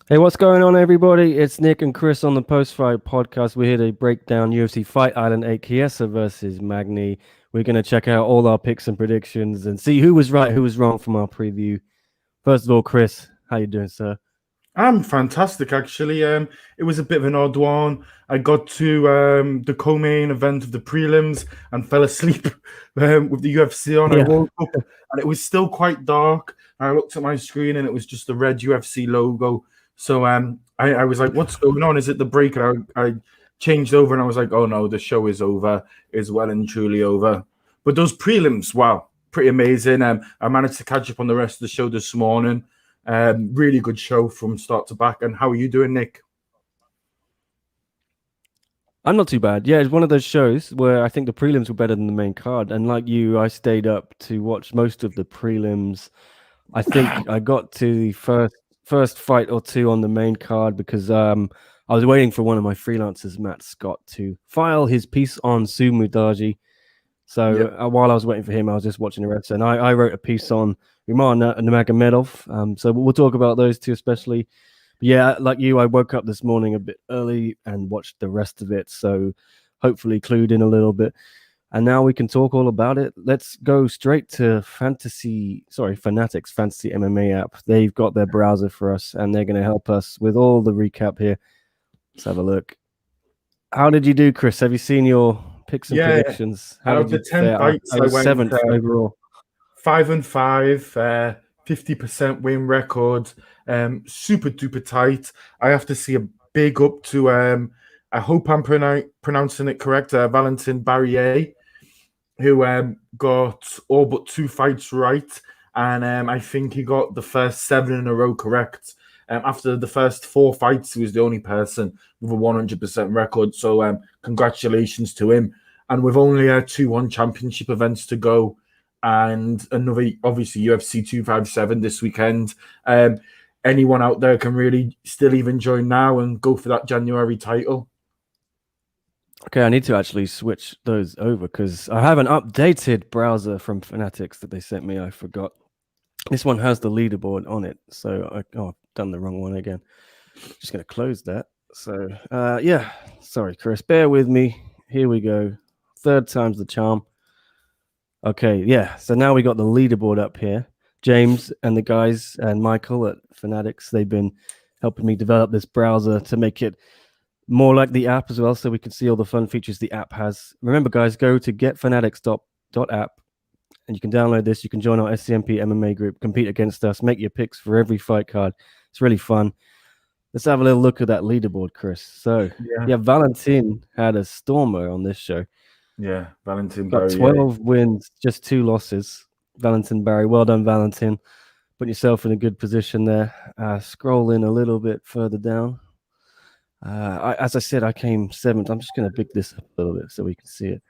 Hey, what's going on, everybody? It's Nick and Chris on the Post Fight Podcast. We're here to break down UFC Fight Island 8 Chiesa versus Magney. We're going to check out all our picks and predictions and see who was right, who was wrong from our preview. First of all, Chris, how you doing, sir? I'm fantastic, actually. It was a bit of an odd one. I got to the co-main event of the prelims and fell asleep with the UFC on. I woke up and it was still quite dark. I looked at my screen and it was just the red UFC logo. So I was like, "What's going on? Is it the break?" And I changed over and I was like, "Oh no, the show is over. It's well and truly over." But those prelims, wow, pretty amazing. I managed to catch up on the rest of the show this morning. Really good show from start to back. And how are you doing, Nick? I'm not too bad. Yeah, it's one of those shows where I think the prelims were better than the main card. And like you, I stayed up to watch most of the prelims. I think I got to the first fight or two on the main card because I was waiting for one of my freelancers, Matt Scott, to file his piece on Sumu Daji. So while I was waiting for him, I was just watching the rest. And I wrote a piece on Umar Nurmagomedov. So we'll talk about those two especially. But yeah, like you, I woke up this morning a bit early and watched the rest of it. So hopefully clued in a little bit. And now we can talk all about it. Let's go straight to FANATICS Fantasy MMA app. They've got their browser for us, and they're going to help us with all the recap here. Let's have a look. How did you do, Chris? Have you seen your picks and predictions? How did you the 10 fights, I was went 7th overall. 5-5, 50% win record. Super duper tight. I have to see a big up to I hope I'm pronouncing it correct. Valentin Barrier, who got all but 2 fights right, and I think he got the first 7 in a row correct. After the first 4 fights, he was the only person with a 100% record. So congratulations to him. And with only 2 One Championship events to go, and another, obviously, UFC 257 this weekend. Anyone out there can really still even join now and go for that January title. Okay, I need to actually switch those over because I have an updated browser from FANATICS that they sent me. I forgot. This one has the leaderboard on it. So I've done the wrong one again. Just going to close that. So yeah, sorry, Chris. Bear with me. Here we go. 3rd time's the charm. Okay, yeah. So now we got the leaderboard up here. James and the guys and Michael at FANATICS, they've been helping me develop this browser to make it more like the app as well, so we can see all the fun features the app has. Remember, guys, go to getfanatics.app and you can download this. You can join our SCMP MMA group, compete against us, make your picks for every fight card. It's really fun. Let's have a little look at that leaderboard, Chris. So, yeah, Valentin had a stormer on this show. Yeah, Valentin got 12 wins, just 2 losses. Valentin Barry, well done, Valentin. Put yourself in a good position there. Scroll in a little bit further down. As I said, I came 7th. I'm just going to pick this up a little bit so we can see it.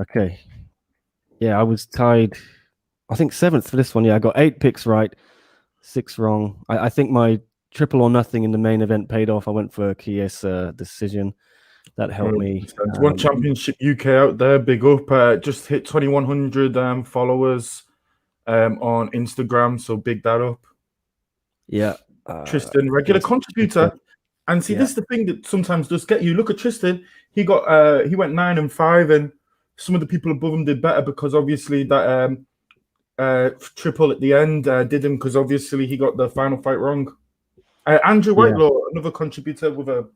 Okay. Yeah, I was tied, I think 7th for this one. Yeah, I got 8 picks right, 6 wrong. I think my triple or nothing in the main event paid off. I went for a Chiesa decision. That helped me. One Championship UK out there, big up. Just hit 2,100 followers on Instagram, so big that up. Yeah. Tristan, regular contributor. And see, this is the thing that sometimes does get you. Look at Tristan. He went 9-5, and some of the people above him did better because obviously that triple at the end did him because obviously he got the final fight wrong. Andrew Whitelaw, another contributor with a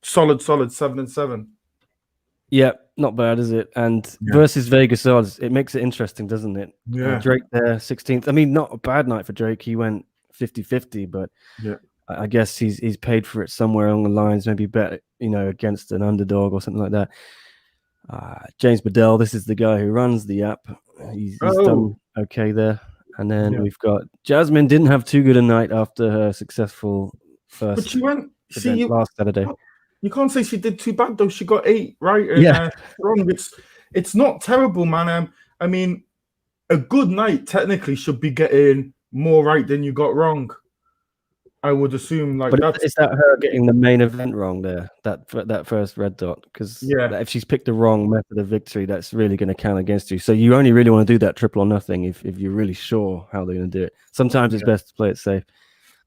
solid 7-7. Yeah, not bad, is it? And versus Vegas odds, it makes it interesting, doesn't it? Yeah. Drake there, 16th. I mean, not a bad night for Drake. He went 50-50, but I guess he's paid for it somewhere along the lines, maybe bet, against an underdog or something like that. James Bedell, this is the guy who runs the app. He's done okay there. And then we've got Jasmine, didn't have too good a night after her successful first but she went last Saturday. You can't say she did too bad though. She got 8 right and wrong. It's not terrible, man. I mean, a good night technically should be getting more right than you got wrong. I would assume is that her getting the main event wrong there? That first red dot, because if she's picked the wrong method of victory, that's really going to count against you. So you only really want to do that triple or nothing if you're really sure how they're going to do it. Sometimes it's best to play it safe.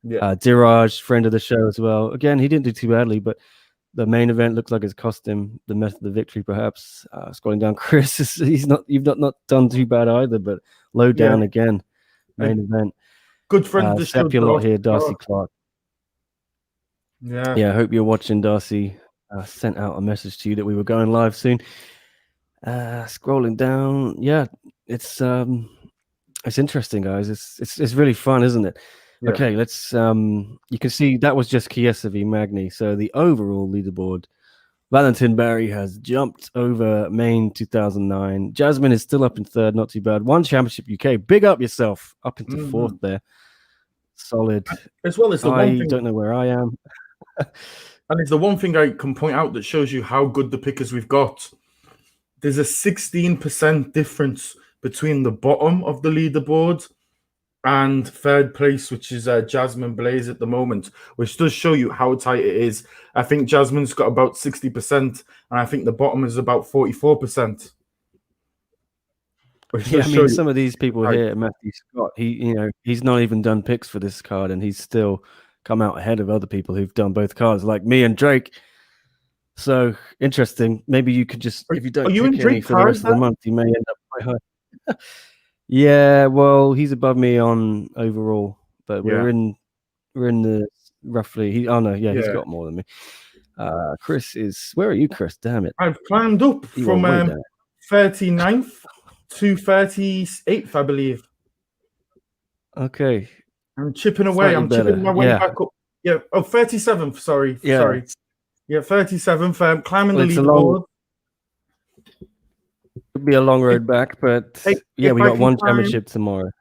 Yeah. Diraj, friend of the show as well. Again, he didn't do too badly, but the main event looks like it's cost him the method of the victory, perhaps. Scrolling down, Chris, you've not done too bad either, but low down again. Main event. Good friend of the show. Sepulot here, Darcy Clark. Yeah. Yeah, I hope you're watching, Darcy. Sent out a message to you that we were going live soon. Scrolling down, yeah, it's interesting, guys. It's really fun, isn't it? Yeah. Okay, let's you can see that was just Chiesa v Magney. So the overall leaderboard, Valentin Barry has jumped over Maine 2009. Jasmine is still up in third, not too bad. One championship UK, big up yourself, up into fourth there. Solid. As well as the one thing, don't know where I am. And it's the one thing I can point out that shows you how good the pickers we've got. There's a 16% difference between the bottom of the leaderboard and third place, which is Jasmine Blaze at the moment, which does show you how tight it is. I think Jasmine's got about 60%, and I think the bottom is about 44%. Yeah, I mean, some of these people here, Matthew Scott, he's not even done picks for this card, and he's still come out ahead of other people who've done both cards, like me and Drake. So interesting. Maybe you could just, if you don't pick any for the rest of the month, you may end up quite high. Yeah, well, he's above me on overall, but we're in the roughly. He's got more than me. Chris is. Where are you, Chris? Damn it! I've climbed up from 39th to 38th, I believe. Okay. I'm chipping away. I'm chipping my way back up. Yeah. Oh, 37th. Sorry. Yeah. Sorry. Yeah, 37th. Climbing the leaderboard. It'll be a long road back, but we got one championship tomorrow.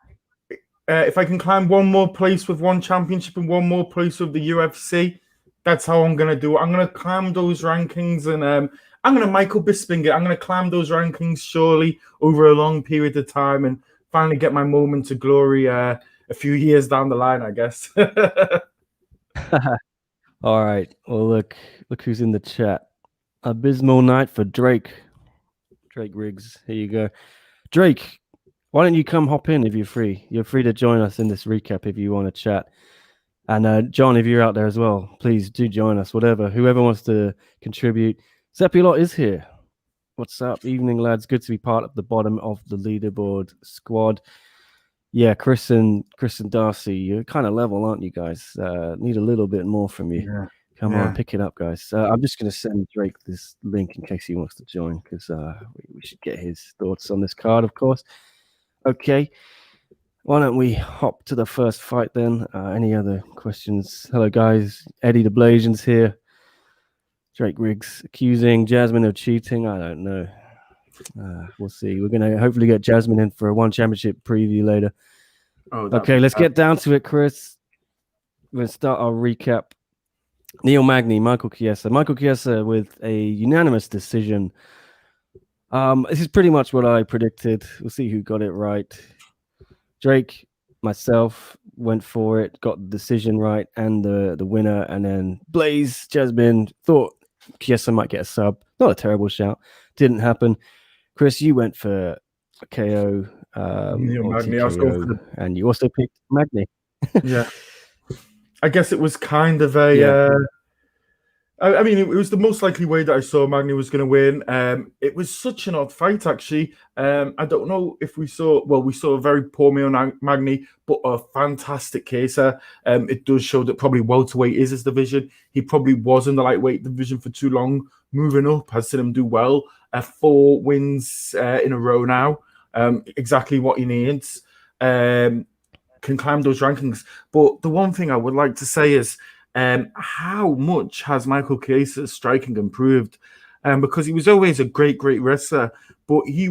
If I can climb one more place with one championship and one more place with the UFC, that's how I'm going to do it. I'm going to climb those rankings, and I'm going to Michael Bisping it. I'm going to climb those rankings surely over a long period of time and finally get my moment of glory a few years down the line, I guess. All right. Well, look who's in the chat. Abysmal night for Drake. Drake Riggs. Here you go. Drake, why don't you come hop in if you're free? You're free to join us in this recap if you want to chat. And John, if you're out there as well, please do join us. Whoever wants to contribute. Sepulot is here. What's up? Evening, lads. Good to be part of the bottom of the leaderboard squad. Yeah, Chris and Darcy, you're kind of level, aren't you guys? Need a little bit more from you. Yeah. Come on, pick it up, guys. I'm just going to send Drake this link in case he wants to join, because we should get his thoughts on this card, of course. Okay. Why don't we hop to the first fight then? Any other questions? Hello, guys. Eddie the Blasian's here. Drake Riggs accusing Jasmine of cheating. I don't know. We'll see. We're going to hopefully get Jasmine in for a one championship preview later. Okay, let's get down to it, Chris. We're going to start our recap. Neil Magney, Michael Chiesa. Michael Chiesa with a unanimous decision. This is pretty much what I predicted. We'll see who got it right. Drake, myself, went for it, got the decision right and the winner. And then Blaze, Jasmine, thought Chiesa might get a sub. Not a terrible shout. Didn't happen. Chris, you went for a KO. Magney, and you also picked Magney. Yeah. I guess it was kind of a... I mean, it was the most likely way that I saw Magney was going to win. It was such an odd fight, actually. I don't know if we saw a very poor Magney, but a fantastic Chiesa. It does show that probably welterweight is his division. He probably was in the lightweight division for too long. Moving up, has seen him do well. 4 wins in a row now. Exactly what he needs. Can climb those rankings. But the one thing I would like to say is, how much has Michael Chiesa's striking improved? Because he was always a great wrestler, but he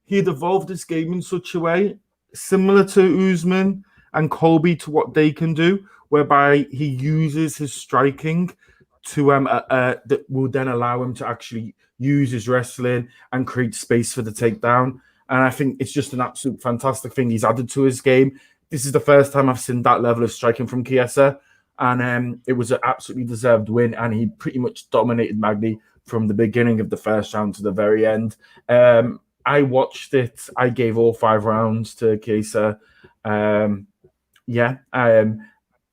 had evolved his game in such a way similar to Usman and Colby, to what they can do, whereby he uses his striking to that will then allow him to actually use his wrestling and create space for the takedown. And I think it's just an absolute fantastic thing he's added to his game. This is the first time I've seen that level of striking from Chiesa. And it was an absolutely deserved win, and he pretty much dominated Magney from the beginning of the first round to the very end. I watched it. I gave all 5 rounds to Chiesa.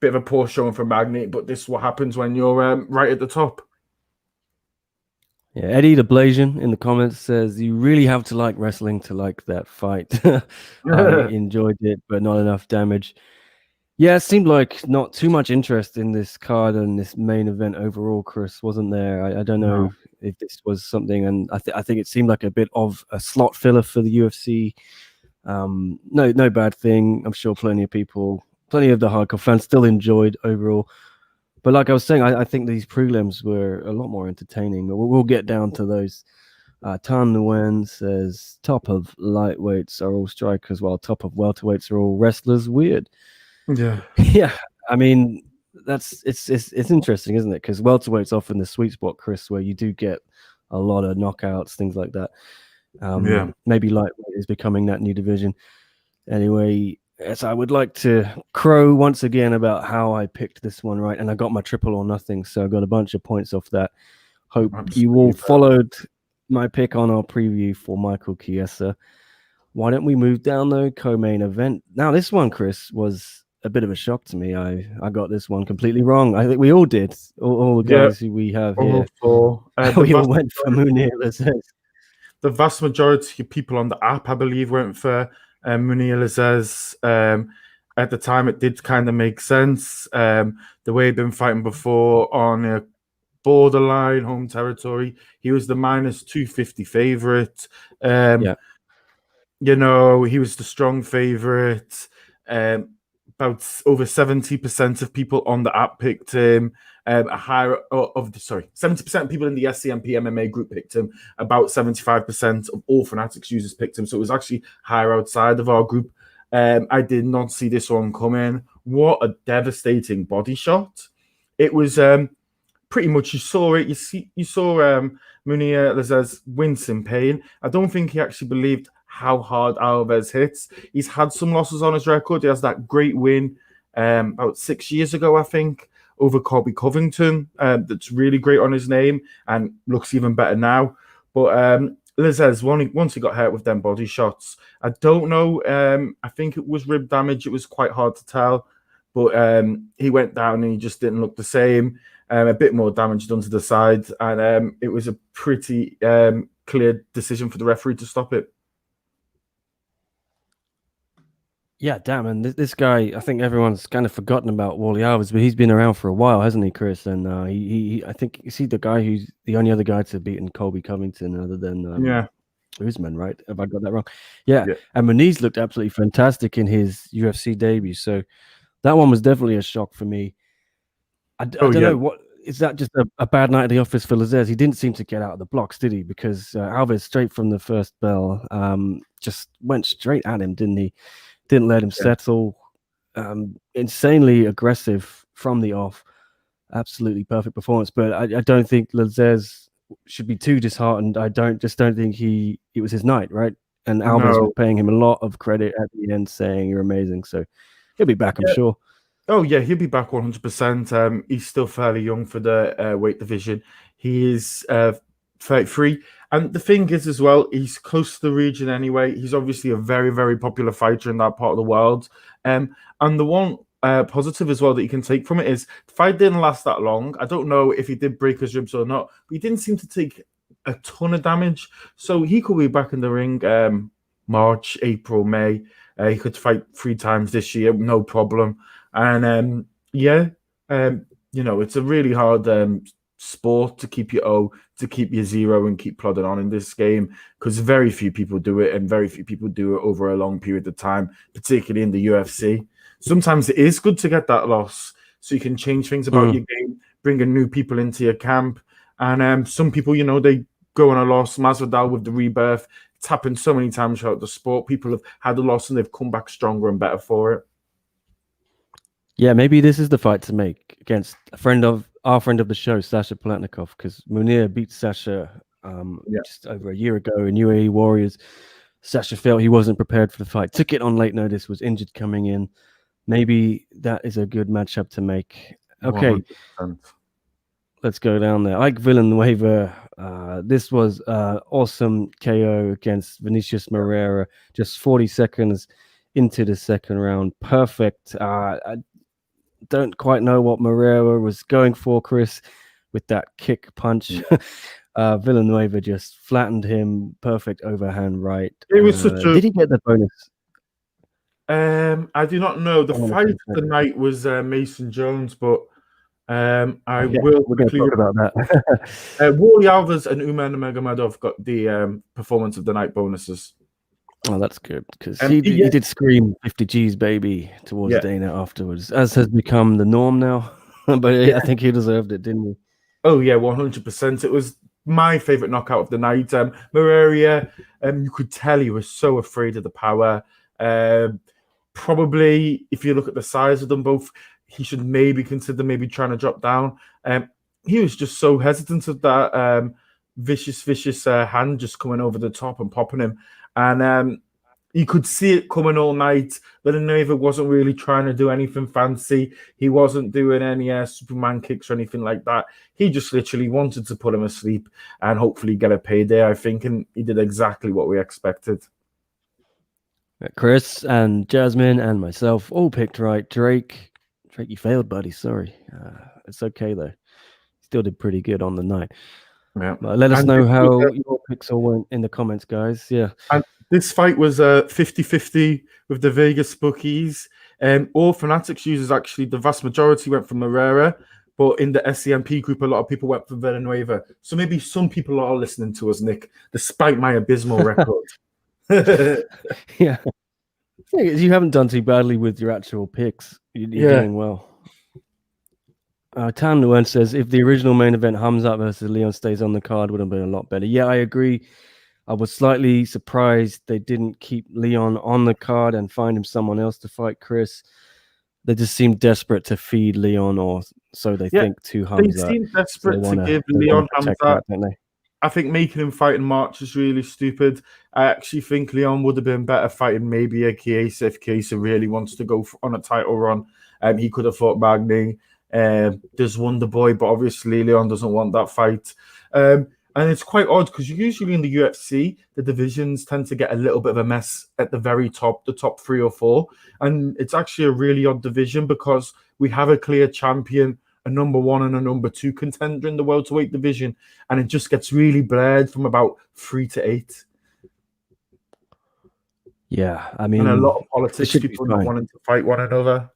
bit of a poor showing for Magney, but this is what happens when you're right at the top. Yeah, Eddie the Blasian in the comments says you really have to like wrestling to like that fight. I enjoyed it, but not enough damage. Yeah, it seemed like not too much interest in this card and this main event overall, Chris, wasn't there? I don't know if this was something, and I think it seemed like a bit of a slot filler for the UFC. No bad thing. I'm sure plenty of the hardcore fans still enjoyed overall. But like I was saying, I think these prelims were a lot more entertaining. We'll get down to those. Tan Nguyen says top of lightweights are all strikers, while top of welterweights are all wrestlers. Weird. Yeah. Yeah. I mean, it's interesting, isn't it? Because welterweight's often the sweet spot, Chris, where you do get a lot of knockouts, things like that. Maybe lightweight is becoming that new division. Anyway, yes, I would like to crow once again about how I picked this one right, and I got my triple or nothing, so I got a bunch of points off that. Hope you all followed my pick on our preview for Michael Chiesa. Why don't we move down though? Co-main event. Now this one, Chris, was a bit of a shock to me. I got this one completely wrong. I think we all did. All the guys who we have here. We all went for Munir. The vast majority of people on the app, I believe, went for Munir Lazzez. At the time, it did kind of make sense. The way he'd been fighting before on a borderline home territory, he was the minus 250 favorite. You know, he was the strong favorite. About over 70% of people on the app picked him. 70% of people in the SCMP MMA group picked him. About 75% of all Fanatics users picked him. So it was actually higher outside of our group. I did not see this one coming. What a devastating body shot! It was pretty much, you saw it. You saw Munir Lazzez wince in pain. I don't think he actually believed how hard Alves hits. He's had some losses on his record. He has that great win about 6 years ago, I think, over Colby Covington. That's really great on his name and looks even better now. But Lazzez, once he got hurt with them body shots, I don't know. I think it was rib damage. It was quite hard to tell. But he went down and he just didn't look the same. A bit more damage done to the side. And it was a pretty clear decision for the referee to stop it. Yeah, damn, and this guy, I think everyone's kind of forgotten about Wally Alves, but he's been around for a while, hasn't he, Chris? And I think, is he the guy who's the only other guy to have beaten Colby Covington other than Usman, right? Have I got that wrong? Yeah. And Muniz looked absolutely fantastic in his UFC debut, so that one was definitely a shock for me. I don't know, what is that, just a bad night at the office for Lazzez? He didn't seem to get out of the blocks, did he? Because Alves, straight from the first bell, just went straight at him, didn't he? Didn't let him settle. Insanely aggressive from the off. Absolutely perfect performance. But I don't think Lazzez should be too disheartened. I just don't think it was his night, right? And Alves was paying him a lot of credit at the end, saying you're amazing. So he'll be back, I'm sure. Oh, yeah, he'll be back 100%. He's still fairly young for the weight division. He is 33. And the thing is as well, he's close to the region anyway. He's obviously a very, very popular fighter in that part of the world. And the one positive as well that you can take from it is the fight didn't last that long. I don't know if he did break his ribs or not, but he didn't seem to take a ton of damage. So he could be back in the ring March, April, May. He could fight 3 times this year, no problem. And you know, it's a really hard sport to keep your zero and keep plodding on in this game, because very few people do it, and very few people do it over a long period of time, particularly in the UFC. Sometimes it is good to get that loss so you can change things about your game, bringing new people into your camp. And some people, you know, they go on a loss. Masvidal with the rebirth. It's happened so many times throughout the sport. People have had a loss and they've come back stronger and better for it. Yeah, maybe this is the fight to make against our friend of the show, Sasha Palatnikov, because Munir beat Sasha just over a year ago in UAE Warriors. Sasha felt he wasn't prepared for the fight, took it on late notice, was injured coming in. Maybe that is a good matchup to make. Okay, 100%. Let's go down there. Ike Villanueva. This was awesome KO against Vinicius Moreira, just 40 seconds into the second round. Perfect. don't quite know what Moreira was going for, Chris, with that kick punch. Villanueva just flattened him, perfect overhand right. It was such a. Did he get the bonus? I do not know. The fight of the night was Mason Jones, but I will quickly talk about that. Wally Alves and Umar Nurmagomedov got the performance of the night bonuses. Oh, that's good, because he did scream 50 G's baby towards Dana afterwards, as has become the norm now. But I think he deserved it, didn't he? Oh yeah, 100%. It was my favorite knockout of the night. Moreira, you could tell he was so afraid of the power. Probably, if you look at the size of them both, he should maybe consider trying to drop down. He was just so hesitant of that vicious hand just coming over the top and popping him. And you could see it coming all night. Villanueva wasn't really trying to do anything fancy. He wasn't doing any Superman kicks or anything like that. He just literally wanted to put him asleep and hopefully get a payday, I think. And he did exactly what we expected. Chris and Jasmine and myself all picked right. Drake, you failed, buddy. Sorry. It's okay, though. Still did pretty good on the night. Yeah. Let us know how your picks all went in the comments, guys. Yeah. And this fight was 50-50 with the Vegas bookies. All Fanatics users, actually, the vast majority went for Moreira, but in the SCMP group, a lot of people went for Villanueva. So maybe some people are listening to us, Nick, despite my abysmal record. Yeah. You haven't done too badly with your actual picks. You're doing well. Tan Nguyen says, if the original main event Hamzat versus Leon stays on the card, would have been a lot better. Yeah, I agree. I was slightly surprised they didn't keep Leon on the card and find him someone else to fight Chris. They just seemed desperate to feed Leon, or so they think, to Hamzat. They seem desperate to give Leon Hamzat. I think making him fight in March is really stupid. I actually think Leon would have been better fighting maybe a Chiesa if Chiesa really wants to go on a title run. He could have fought Magney. There's Wonder Boy, but obviously Leon doesn't want that fight. And it's quite odd because usually in the UFC, the divisions tend to get a little bit of a mess at the very top, the top 3 or 4. And it's actually a really odd division because we have a clear champion, a number 1 and a number 2 contender in the welterweight division. And it just gets really blurred from about 3 to 8. Yeah, I mean, and a lot of politics, people not wanting to fight one another.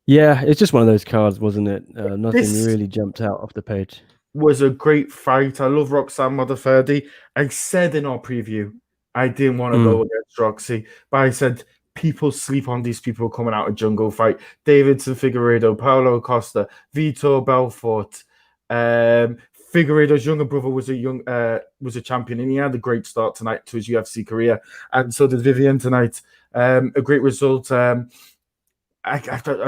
Yeah, it's just one of those cards, wasn't it? Nothing really jumped out off the page. Was a great fight. I love Roxanne Modafferi. I said in our preview, I didn't want to go against Roxy, but I said people sleep on these people coming out of Jungle Fight. Davidson Figueredo, Paulo Costa, Vitor Belfort. Figueredo's younger brother was a champion, and he had a great start tonight to his UFC career, and so did Vivian tonight. A great result. I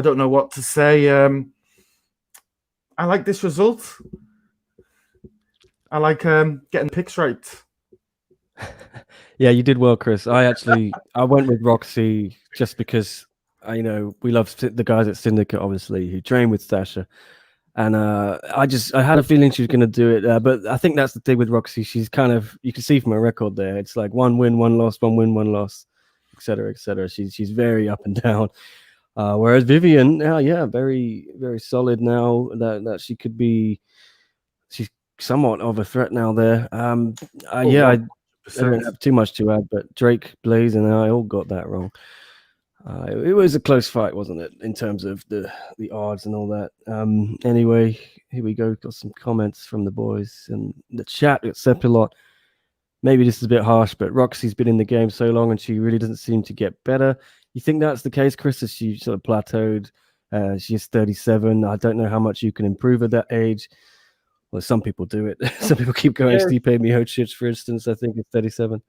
don't know what to say. I like this result. I like getting picks right. Yeah, you did well, Chris. I went with Roxy just because we love the guys at Syndicate, obviously, who train with Stasha, and I had a feeling she was going to do it. But I think that's the thing with Roxy. She's kind of, you can see from her record there, it's like 1 win, 1 loss, 1 win, 1 loss, etc., etc. She's very up and down. Whereas Vivian, very, very solid now. That she could be, she's somewhat of a threat now there. I don't have too much to add, but Drake, Blaze, and I all got that wrong. It was a close fight, wasn't it, in terms of the odds and all that. Anyway, here we go. Got some comments from the boys and the chat. It's Sepilot. Maybe this is a bit harsh, but Roxy's been in the game so long and she really doesn't seem to get better. You think that's the case, Chris, as she sort of plateaued? She's 37. I don't know how much you can improve at that age. Well, some people do it. Some people keep going. Yeah. Stipe Miocic, for instance, I think is 37.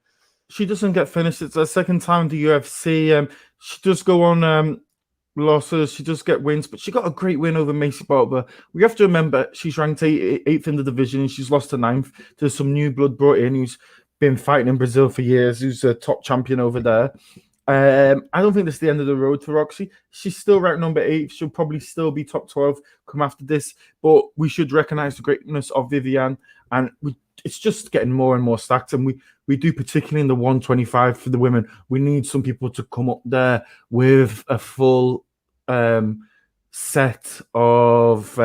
She doesn't get finished. It's her second time in the UFC. She does go on losses. She does get wins, but she got a great win over Macy Barber. We have to remember she's ranked 8th in the division and she's lost to 9th. There's some new blood brought in who's been fighting in Brazil for years, who's a top champion over there. I don't think this is the end of the road for Roxy. She's still ranked number 8. She'll probably still be top 12 come after this, but we should recognize the greatness of Vivian, and it's just getting more and more stacked. And we do, particularly in the 125 for the women, we need some people to come up there with a full set of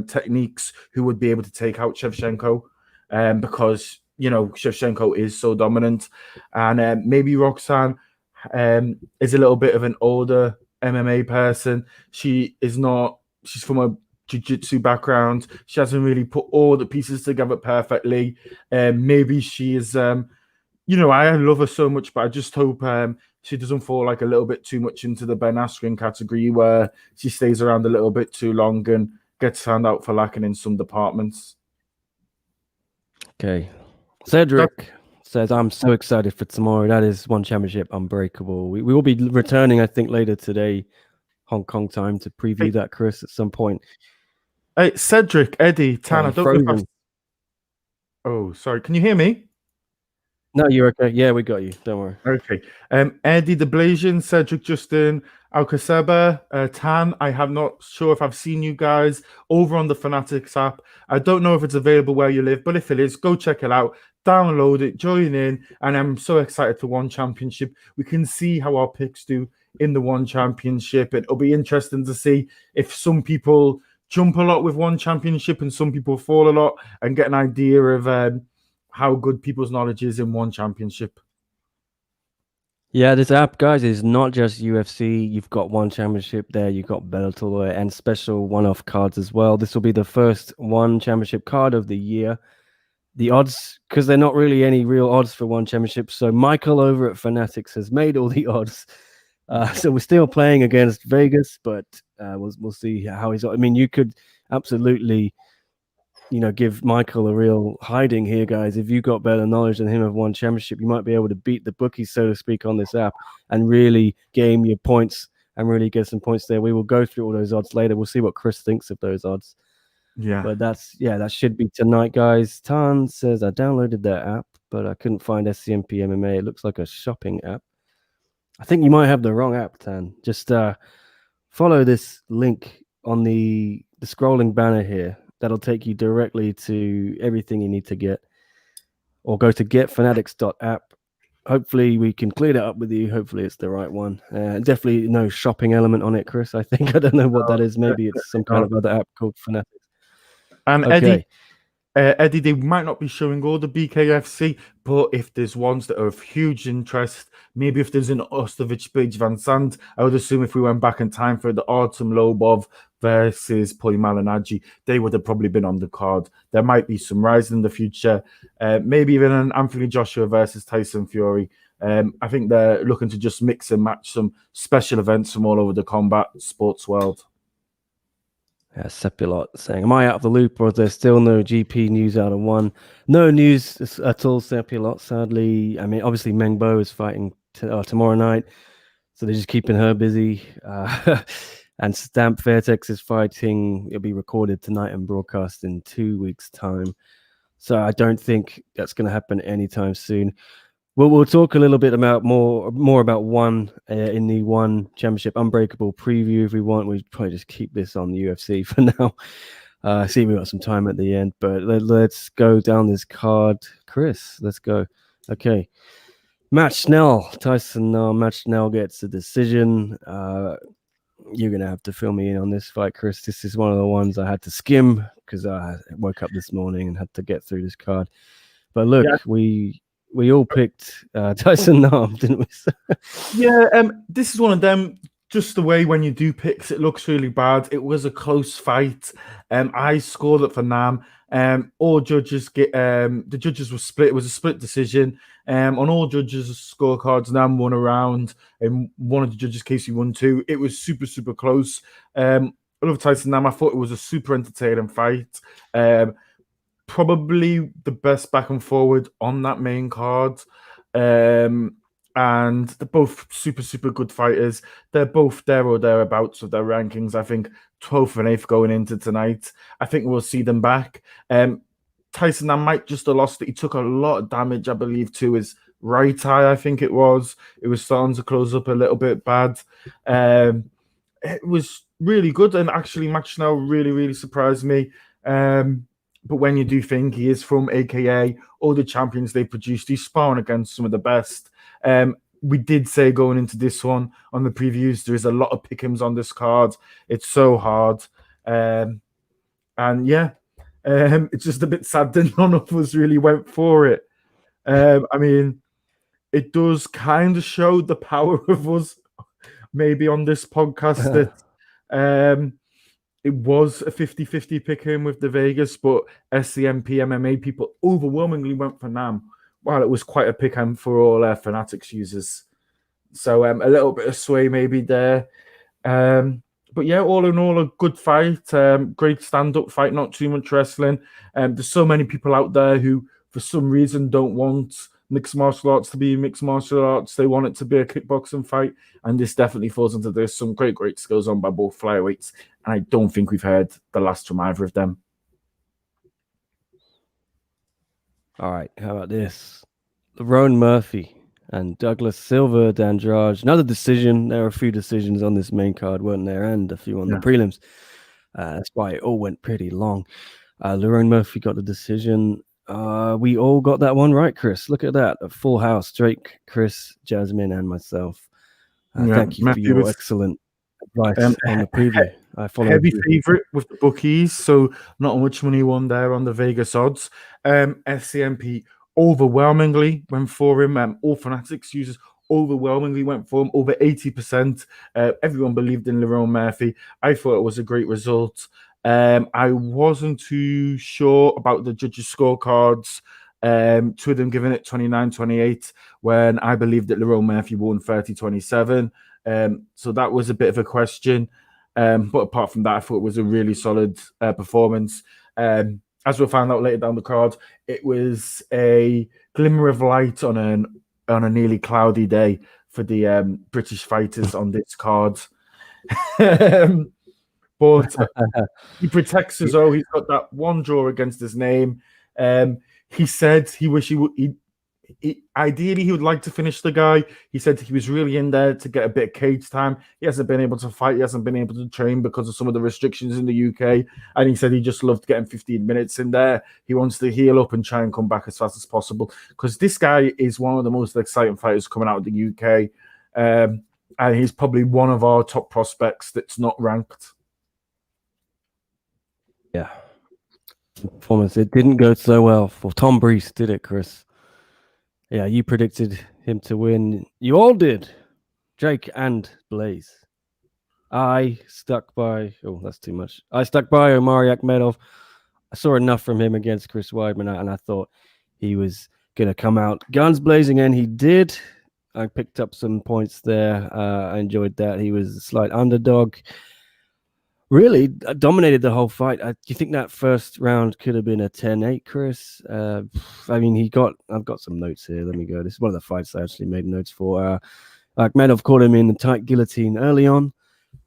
techniques who would be able to take out Shevchenko, because Shevchenko is so dominant, and maybe Roxanne is a little bit of an older MMA person. She's from a jiu-jitsu background. She hasn't really put all the pieces together perfectly. Maybe she is, I love her so much, but I just hope she doesn't fall like a little bit too much into the Ben Askren category where she stays around a little bit too long and gets found out for lacking in some departments. Okay. Cedric says, I'm so excited for tomorrow. That is one championship unbreakable. We will be returning, I think, later today, Hong Kong time, to preview that, Chris, at some point. Hey, Cedric, Eddie, Tan, I don't know if Oh, sorry. Can you hear me? No, you're okay. Yeah, we got you. Don't worry. Okay. Eddie the Blasian, Cedric, Justin, Alcaceba, Tan. I have not sure if I've seen you guys over on the Fanatics app. I don't know if it's available where you live, but if it is, go check it out. Download it, join in, and I'm so excited for One Championship. We can see how our picks do in the One Championship. It'll be interesting to see if some people jump a lot with One Championship and some people fall a lot, and get an idea of how good people's knowledge is in One Championship. Yeah, this app, guys, is not just UFC. You've got One Championship there. You've got Bellator and special one-off cards as well. This will be the first One Championship card of the year. The odds, because they're not really any real odds for One Championship. So Michael over at Fanatics has made all the odds. So we're still playing against Vegas, but we'll see how he's. I mean, you could absolutely, give Michael a real hiding here, guys. If you got better knowledge than him of One Championship, you might be able to beat the bookies, so to speak, on this app and really game your points and really get some points there. We will go through all those odds later. We'll see what Chris thinks of those odds. Yeah. But that should be tonight, guys. Tan says, I downloaded that app, but I couldn't find SCMP MMA. It looks like a shopping app. I think you might have the wrong app, Tan. Just follow this link on the scrolling banner here. That'll take you directly to everything you need to get. Or go to getfanatics.app. Hopefully we can clear that up with you. Hopefully it's the right one. Definitely no shopping element on it, Chris. I think. I don't know what that is. Maybe it's some kind of other app called Fanatics. And okay. Eddie, they might not be showing all the BKFC, but if there's ones that are of huge interest, maybe if there's an Ostovich Page Van Sant, I would assume if we went back in time for the Artem Lobov versus Poi Malignaggi, they would have probably been on the card. There might be some rise in the future, maybe even an Anthony Joshua versus Tyson Fury. I think they're looking to just mix and match some special events from all over the combat sports world. Sepilot saying, am I out of the loop, or is there still no GP news out of One? No news at all, Sepilot, sadly. I mean, obviously Mengbo is fighting tomorrow night, so they're just keeping her busy. And Stamp Fairtex is fighting. It'll be recorded tonight and broadcast in 2 weeks' time. So I don't think that's going to happen anytime soon. We'll talk a little bit about more about One in the One Championship Unbreakable preview if we want. We'll probably just keep this on the UFC for now. See if we've got some time at the end, but let's go down this card. Chris, let's go. Okay. Matt Schnell. Tyson Matt Schnell gets a decision. You're going to have to fill me in on this fight, Chris. This is one of the ones I had to skim because I woke up this morning and had to get through this card. But look, we all picked Tyson Nam, didn't we? Yeah, this is one of them. Just the way when you do picks, it looks really bad. It was a close fight. I scored it for Nam. All judges the judges were split. It was a split decision. On all judges' scorecards, Nam won a round, and one of the judges, Casey, won 2. It was super, super close. I love Tyson Nam. I thought it was a super entertaining fight. Probably the best back and forward on that main card. And they're both super, super good fighters. They're both there or thereabouts of their rankings. I think 12th and 8th going into tonight. I think we'll see them back. Tyson Nam might just have lost it. He took a lot of damage, I believe, to his right eye, I think it was. It was starting to close up a little bit bad. It was really good, and actually Matt Schnell really, really surprised me. But when you do think he is from AKA, all the champions they produced, he's sparring against some of the best. we did say going into this one on the previews, there is a lot of pick'ems on this card. It's so hard. And yeah, it's just a bit sad that none of us really went for it. I mean, it does kind of show the power of us maybe on this podcast that it was a 50-50 pick-em with the Vegas, but SCMP MMA people overwhelmingly went for Nam, while it was quite a pick-em for all Fanatics users. So a little bit of sway maybe there. But yeah, all in all, a good fight. Great stand-up fight, not too much wrestling. There's so many people out there who, for some reason, don't want mixed martial arts to be mixed martial arts. They want it to be a kickboxing fight, and this definitely falls into this. Some great skills on by both flyweights, and I don't think we've heard the last from either of them. All right, how about this? Lerone Murphy and Douglas Silva d'Andrade. Another decision. There were a few decisions on this main card, weren't there? And a few on the prelims. That's why it all went pretty long. Lerone Murphy got the decision. We all got that one right, Chris. Look at that. A full house. Drake, Chris, Jasmine, and myself. Thank you for your excellent advice on the preview. I followed heavy favorite with the bookies, so not much money won there on the Vegas odds. SCMP overwhelmingly went for him. All Fanatics users overwhelmingly went for him, over 80%. Everyone believed in Lerone Murphy. I thought it was a great result. I wasn't too sure about the judges' scorecards. Two of them giving it 29-28, when I believed that Lerone Murphy won 30-27. So that was a bit of a question. But apart from that, I thought it was a really solid performance. As we'll find out later down the card, it was a glimmer of light on a nearly cloudy day for the British fighters on this card. But he protects us all. He's got that one draw against his name. He said he wish ideally he would like to finish the guy. He said he was really in there to get a bit of cage time. He hasn't been able to fight. He hasn't been able to train because of some of the restrictions in the UK. And he said he just loved getting 15 minutes in there. He wants to heal up and try and come back as fast as possible, because this guy is one of the most exciting fighters coming out of the UK. And he's probably one of our top prospects that's not ranked. Yeah. Performance. It didn't go so well for Tom Breese, did it, Chris? Yeah, you predicted him to win. You all did, Jake and Blaze. I stuck by. Oh, that's too much. I stuck by Omari Akhmedov. I saw enough from him against Chris Weidman, and I thought he was going to come out guns blazing, and he did. I picked up some points there. I enjoyed that. He was a slight underdog. Really dominated the whole fight. Do you think that first round could have been a 10-8, Chris? I mean, I've got some notes here. Let me go. This is one of the fights I actually made notes for. Akhmedov caught him in the tight guillotine early on.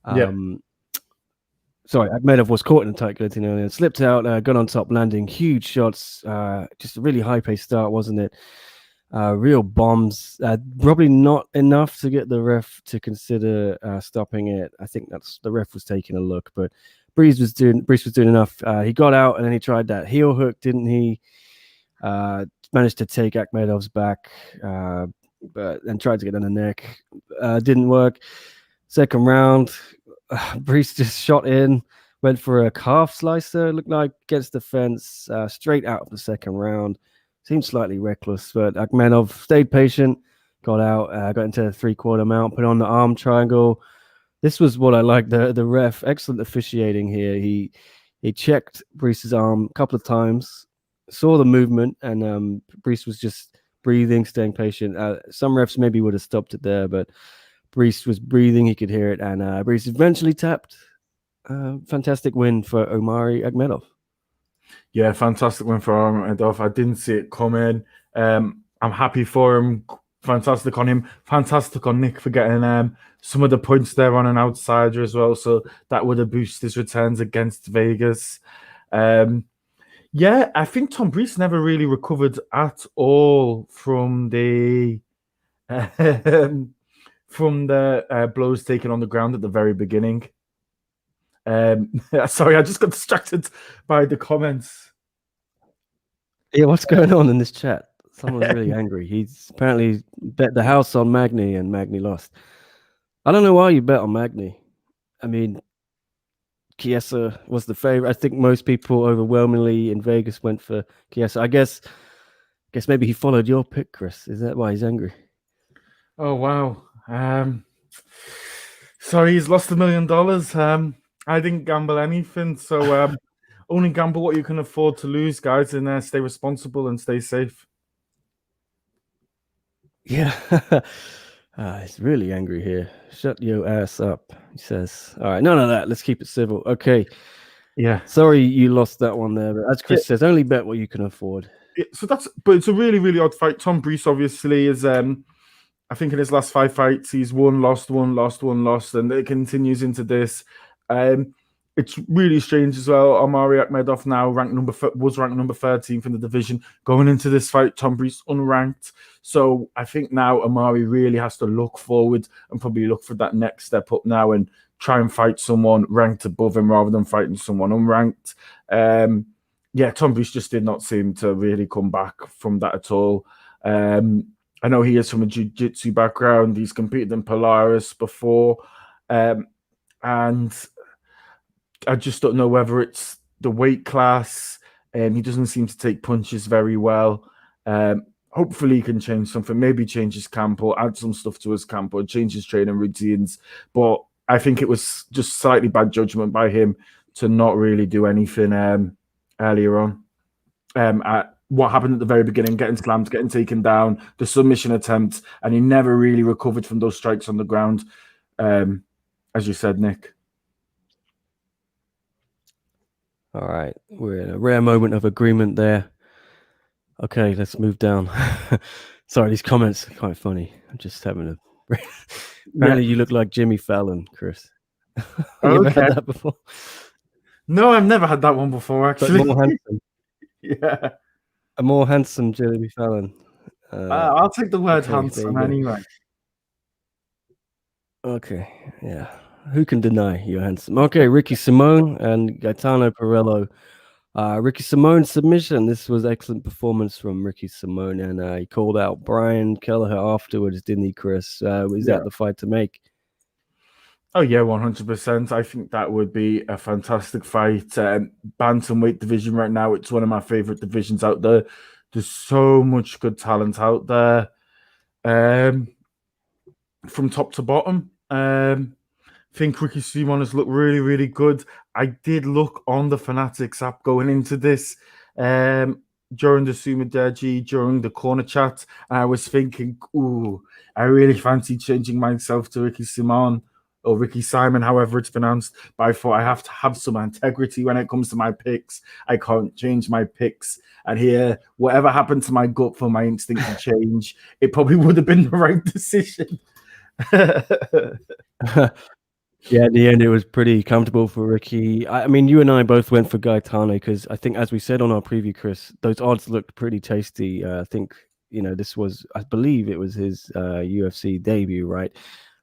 Sorry, Akhmedov was caught in a tight guillotine early on, slipped out, got on top, landing huge shots. Just a really high-paced start, wasn't it? Real bombs. Probably not enough to get the ref to consider stopping it. I think the ref was taking a look, but Breese was doing enough. He got out and then he tried that heel hook, didn't he? Managed to take Akhmedov's back, but then tried to get on the neck. Didn't work. Second round, Breese just shot in, went for a calf slicer. Looked like against the fence, straight out of the second round. Seemed slightly reckless, but Akhmedov stayed patient, got out, got into the three-quarter mount, put on the arm triangle. This was what I liked. The ref, excellent officiating here. He checked Breese's arm a couple of times, saw the movement, and Breese was just breathing, staying patient. Some refs maybe would have stopped it there, but Breese was breathing. He could hear it, and Breese eventually tapped. Fantastic win for Omari Akhmedov. Yeah, fantastic win for Akhmedov. I didn't see it coming. I'm happy for him. Fantastic on him. Fantastic on Nick for getting some of the points there on an outsider as well. So that would have boosted his returns against Vegas. Yeah, I think Tom Breese never really recovered at all from the blows taken on the ground at the very beginning. Sorry, I just got distracted by the comments. Yeah, what's going on in this chat? Someone's really angry. He's apparently bet the house on Magney, and Magney lost. I don't know why you bet on Magney. I mean, Chiesa was the favorite. I think most people overwhelmingly in Vegas went for Chiesa. I guess maybe he followed your pick, Chris. Is that why he's angry? Oh wow. Sorry, he's lost $1 million. I didn't gamble anything, so only gamble what you can afford to lose, guys, and stay responsible and stay safe. Yeah. He's really angry here. Shut your ass up, he says. All right, none of that. Let's keep it civil. Okay. Yeah. Sorry you lost that one there, but as Chris says, only bet what you can afford. Yeah, but it's a really, really odd fight. Tom Brees obviously is I think in his last 5 fights, he's won, lost, and it continues into this. It's really strange as well. Omari Akhmedov now was ranked number 13th in the division. Going into this fight, Tom Brees unranked. So I think now Omari really has to look forward and probably look for that next step up now and try and fight someone ranked above him rather than fighting someone unranked. Tom Brees just did not seem to really come back from that at all. I know he is from a jiu-jitsu background. He's competed in Polaris before. And I just don't know whether it's the weight class. He doesn't seem to take punches very well. Hopefully he can change something. Maybe change his camp or add some stuff to his camp or change his training routines. But I think it was just slightly bad judgment by him to not really do anything earlier on. At what happened at the very beginning, getting slammed, getting taken down, the submission attempt, and he never really recovered from those strikes on the ground, as you said, Nick. All right, we're in a rare moment of agreement there. Okay, let's move down. Sorry, these comments are quite funny. I'm just having a... Apparently you look like Jimmy Fallon, Chris. You ever had that before? No, I've never had that one before, actually. But more handsome. Yeah. A more handsome Jimmy Fallon. I'll take the word handsome anyway. Okay, yeah. Who can deny you're handsome? Okay, Ricky Simone and Gaetano Perello. Ricky Simone submission. This was excellent performance from Ricky Simone, and he called out Brian Kelleher afterwards, didn't he, Chris? Was that the fight to make? Oh yeah, 100%. I think that would be a fantastic fight. Bantamweight division right now, it's one of my favorite divisions out there. There's so much good talent out there, from top to bottom. I think Ricky Simone has looked really, really good. I did look on the Fanatics app going into this during the Sumidaji, during the corner chat, and I was thinking, ooh, I really fancy changing myself to Ricky Simone or Ricky Simon, however it's pronounced. But I thought I have to have some integrity when it comes to my picks. I can't change my picks. And here, whatever happened to my gut for my instinct to change, it probably would have been the right decision. Yeah, in the end, it was pretty comfortable for Ricky. I mean, you and I both went for Gaetano because I think, as we said on our preview, Chris, those odds looked pretty tasty. I think, this was, I believe it was his UFC debut, right?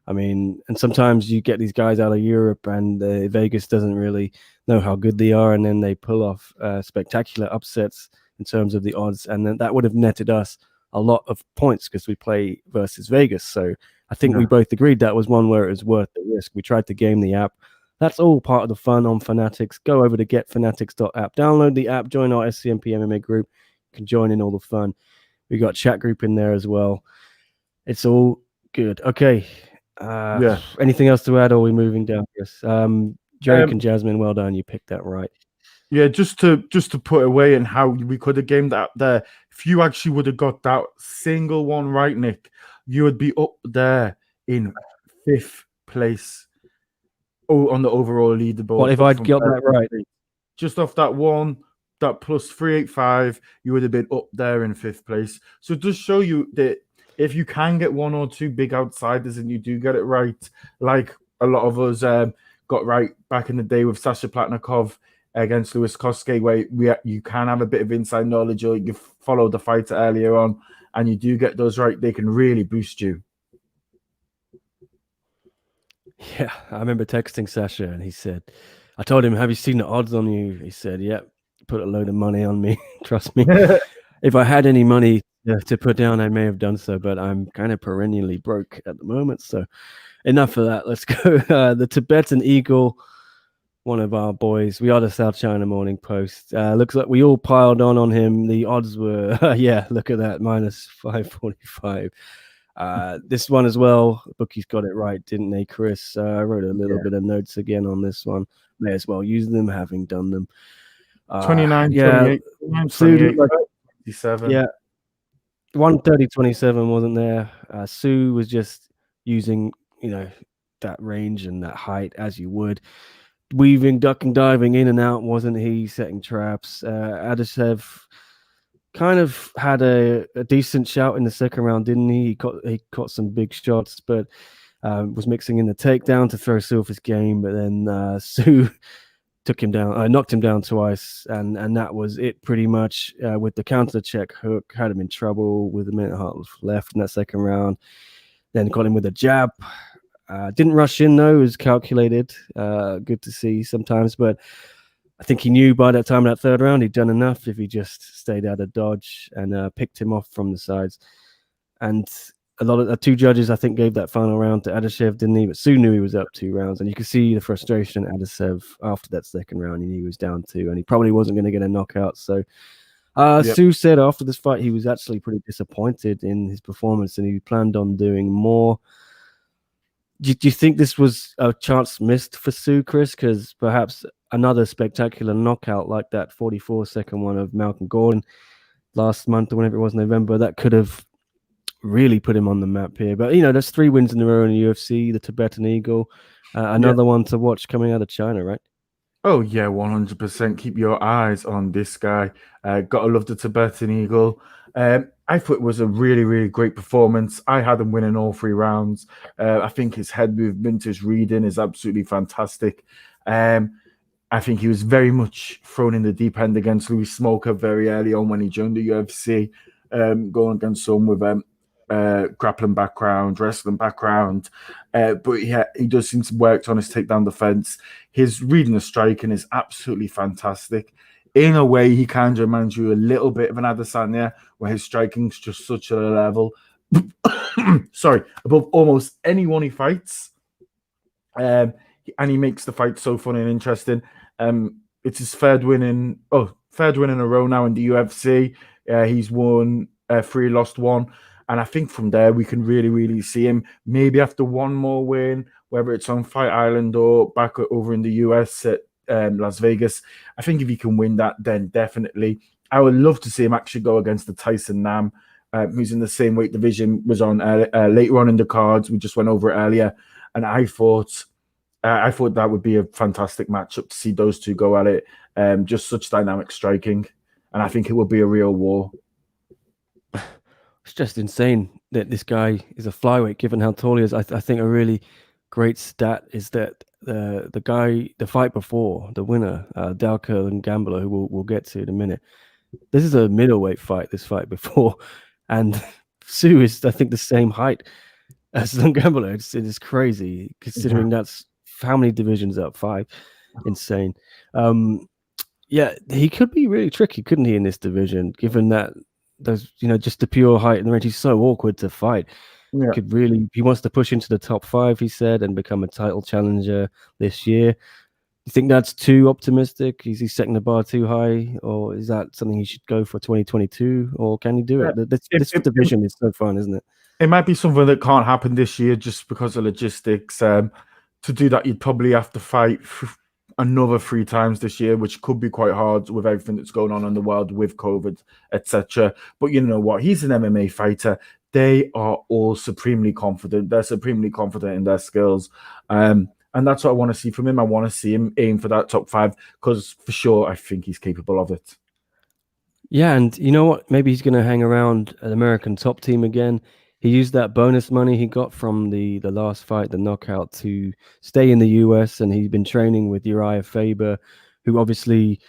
I mean, and sometimes you get these guys out of Europe and Vegas doesn't really know how good they are, and then they pull off spectacular upsets in terms of the odds, and then that would have netted us a lot of points because we play versus Vegas. So I think we both agreed that was one where it was worth the risk. We tried to game the app. That's all part of the fun on Fanatics. Go over to getfanatics.app, download the app, join our SCMP MMA group. You can join in all the fun. We got chat group in there as well. It's all good. Okay. Anything else to add, or are we moving down, Chris? Drake and Jasmine, well done. You picked that right. Yeah, just to put away and how we could have gamed that there. If you actually would have got that single one right, Nick, you would be up there in 5th place on the overall leaderboard. What if I'd got that right? Just off that one, that plus 385, you would have been up there in 5th place. So it does show you that if you can get one or two big outsiders and you do get it right, like a lot of us got right back in the day with Sasha Platnikov against Louis Koske, where you can have a bit of inside knowledge or you follow the fighter earlier on and you do get those right, they can really boost you. Yeah, I remember texting Sasha and he said, I told him, have you seen the odds on you? He said, yep, put a load of money on me. Trust me. If I had any money to put down, I may have done so, but I'm kind of perennially broke at the moment. So enough of that. Let's go. The Tibetan Eagle, one of our boys. We are the South China Morning Post. Looks like we all piled on him. The odds were, yeah, look at that, minus 545. This one as well, bookies got it right, didn't they, Chris? I wrote a little bit of notes again on this one. May as well use them, having done them. 29, yeah, 28, 28, 27. yeah, 130.27 wasn't there. Sue was just using, that range and that height as you would. Weaving, ducking, diving in and out, wasn't he? Setting traps. Adeshev kind of had a decent shout in the second round, didn't he? He caught some big shots, but was mixing in the takedown to throw Sue off his game. But then Sue took him down, knocked him down twice, and that was it pretty much. With the counter check hook, had him in trouble with a minute and a half left in that second round. Then got him with a jab. Didn't rush in though; it was calculated. Good to see sometimes, but I think he knew by that time in that third round he'd done enough if he just stayed out of dodge and picked him off from the sides. And a lot of two judges, I think, gave that final round to Adeshev, didn't he? But Sue knew he was up 2 rounds, and you could see the frustration in Adeshev after that second round. He knew he was down 2, and he probably wasn't going to get a knockout. So Sue said after this fight he was actually pretty disappointed in his performance, and he planned on doing more. Do you think this was a chance missed for Sue, Chris? Because perhaps another spectacular knockout like that 44-second one of Malcolm Gordon last month or whenever it was, November, that could have really put him on the map here. But, there's 3 wins in a row in the UFC, the Tibetan Eagle, another one to watch coming out of China, right? Oh, yeah, 100%. Keep your eyes on this guy. Gotta love the Tibetan Eagle. I thought it was a really, really great performance. I had him winning all 3 rounds. I think his head movement, his reading is absolutely fantastic. I think he was very much thrown in the deep end against Louis Smoker very early on when he joined the UFC, going against someone with grappling background, wrestling background. But yeah, he does seem to work on his takedown defense. His reading and striking is absolutely fantastic. In a way, he kind of reminds you a little bit of an Adesanya, where his striking's just such a level. Sorry, above almost anyone he fights. And he makes the fight so fun and interesting. It's his third win in a row now in the UFC. He's won 3, lost 1. And I think from there, we can really, really see him maybe after one more win, whether it's on Fight Island or back over in the US at Las Vegas. I think if he can win that, then definitely. I would love to see him actually go against the Tyson Nam, who's in the same weight division, was on later on in the cards. We just went over it earlier. And I thought that would be a fantastic matchup to see those two go at it. Just such dynamic striking. And I think it will be a real war. It's just insane that this guy is a flyweight, given how tall he is. I think a really great stat is that the fight before, the winner, Dalko and Gambler, who we'll get to in a minute, this is a middleweight fight, this fight before. And Sue is, I think, the same height as Gambler. It is crazy, considering that's how many divisions up? 5. Insane. Yeah, he could be really tricky, couldn't he, in this division, given that there's, just the pure height and the range. He's so awkward to fight. Yeah. He wants to push into the top 5, he said, and become a title challenger this year. You think that's too optimistic? Is he setting the bar too high, or is that something he should go for 2022, or can he do it? This division is so fun, isn't it? It might be something that can't happen this year just because of logistics. To do that, you'd probably have to fight another 3 times this year, which could be quite hard with everything that's going on in the world with COVID, etc. But you know what? He's an MMA fighter. They are all supremely confident. They're supremely confident in their skills. And that's what I want to see from him. I want to see him aim for that top 5 because for sure I think he's capable of it. Yeah, and you know what? Maybe he's going to hang around an American top team again. He used that bonus money he got from the last fight, the knockout, to stay in the US, and he's been training with Uriah Faber, who obviously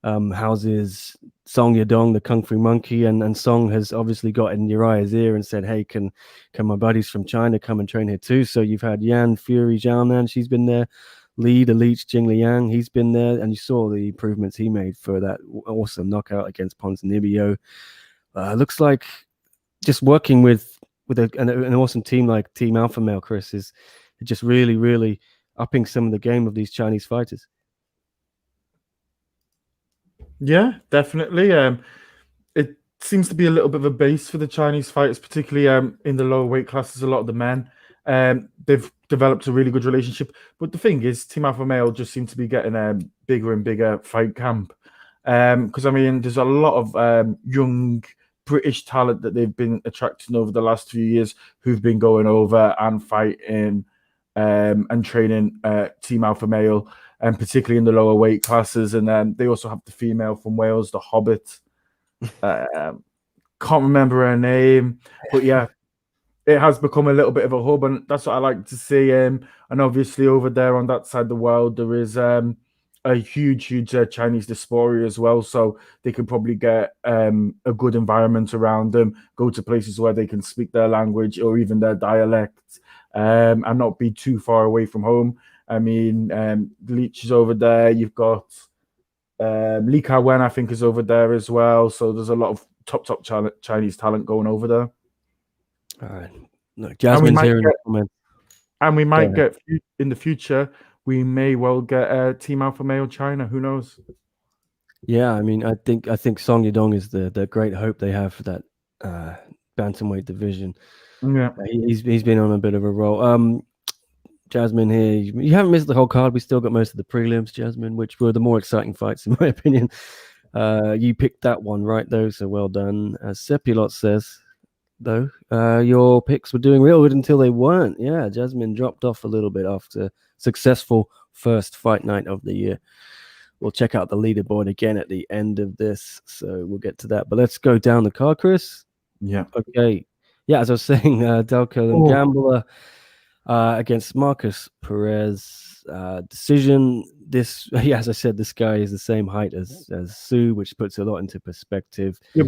houses Song Yadong, the Kung Fu Monkey, and Song has obviously got in Uriah's ear and said, hey, can my buddies from China come and train here too? So you've had Yan Fury Zhaonan, she's been there. Lee, the Leech, Jing Liang, he's been there, and you saw the improvements he made for that awesome knockout against Ponzinibbio. Looks like just working with an awesome team like Team Alpha Male, Chris, is just really, really upping some of the game of these Chinese fighters. Yeah, definitely. It seems to be a little bit of a base for the Chinese fighters, particularly in the lower weight classes. A lot of the men, they've developed a really good relationship. But the thing is, Team Alpha Male just seem to be getting bigger and bigger fight camp. Because I mean, there's a lot of young British talent that they've been attracting over the last few years who've been going over and fighting and training Team Alpha Male, and particularly in the lower weight classes. And then they also have the female from Wales, the Hobbit. Can't remember her name, but yeah, it has become a little bit of a hub, and that's what I like to see. And obviously over there on that side of the world, there is a huge Chinese diaspora as well, so they can probably get a good environment around them, go to places where they can speak their language or even their dialect, and not be too far away from home. I mean, Leach is over there. You've got Li Ka-wen, I think, is over there as well. So there's a lot of top Chinese talent going over there. All right. Look, Jasmine's here in the comments. And we might get in the future, we may well get Team Alpha Male China. Who knows? Yeah, I mean, I think Song Yadong is the great hope they have for that bantamweight division. Yeah, he's been on a bit of a roll. Jasmine here, you haven't missed the whole card. We still got most of the prelims, Jasmine, which were the more exciting fights in my opinion. You picked that one right though, so well done. As Sepulot says, though, your picks were doing real good until they weren't. Yeah, Jasmine dropped off a little bit after successful first fight night of the year. We'll check out the leaderboard again at the end of this, so we'll get to that. But let's go down the card, Chris. Yeah. Okay. Yeah, as I was saying, Delco and Gambler against Marcus Perez. Decision. This, yeah, as I said, this guy is the same height as Sue, which puts a lot into perspective. Yeah,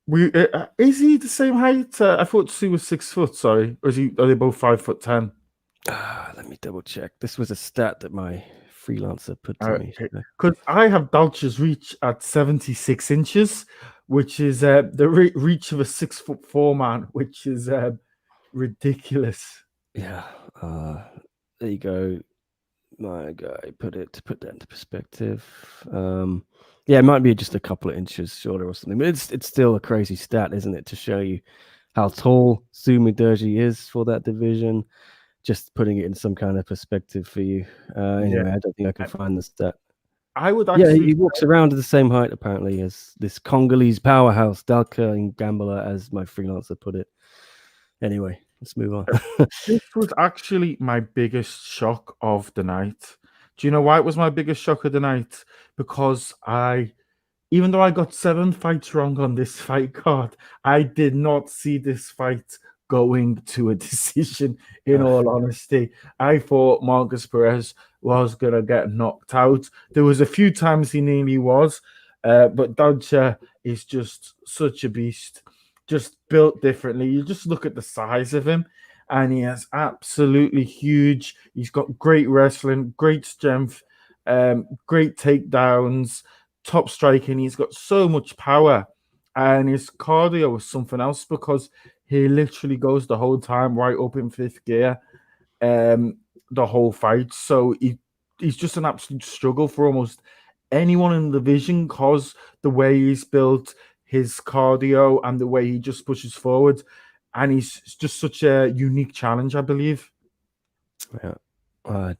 but is he the same height? I thought Sue was 6 foot. Sorry, or are they both 5'10"? Let me double check. This was a stat that my freelancer put to me. Because I have Dalcher's reach at 76 inches, which is the reach of a 6'4" man, which is ridiculous. Yeah, there you go, my guy. Put that into perspective. Yeah, it might be just a couple of inches shorter or something, but it's still a crazy stat, isn't it, to show you how tall Sue Muderji is for that division. Just putting it in some kind of perspective for you. Anyway, I don't think I can find the stat. I would actually. Yeah, he walks around to the same height apparently as this Congolese powerhouse, Dalka and Gambler, as my freelancer put it. Anyway, let's move on. This was actually my biggest shock of the night. Do you know why it was my biggest shock of the night? Because even though I got 7 fights wrong on this fight card, I did not see this fight going to a decision, in all honesty. I thought Marcus Perez was going to get knocked out. There was a few times he nearly was, but Dodger is just such a beast, just built differently. You just look at the size of him, and he is absolutely huge. He's got great wrestling, great strength, great takedowns, top striking. He's got so much power, and his cardio is something else because he literally goes the whole time right up in 5th gear, the whole fight. So he's just an absolute struggle for almost anyone in the division because the way he's built, his cardio, and the way he just pushes forward. And he's just such a unique challenge, I believe. Yeah.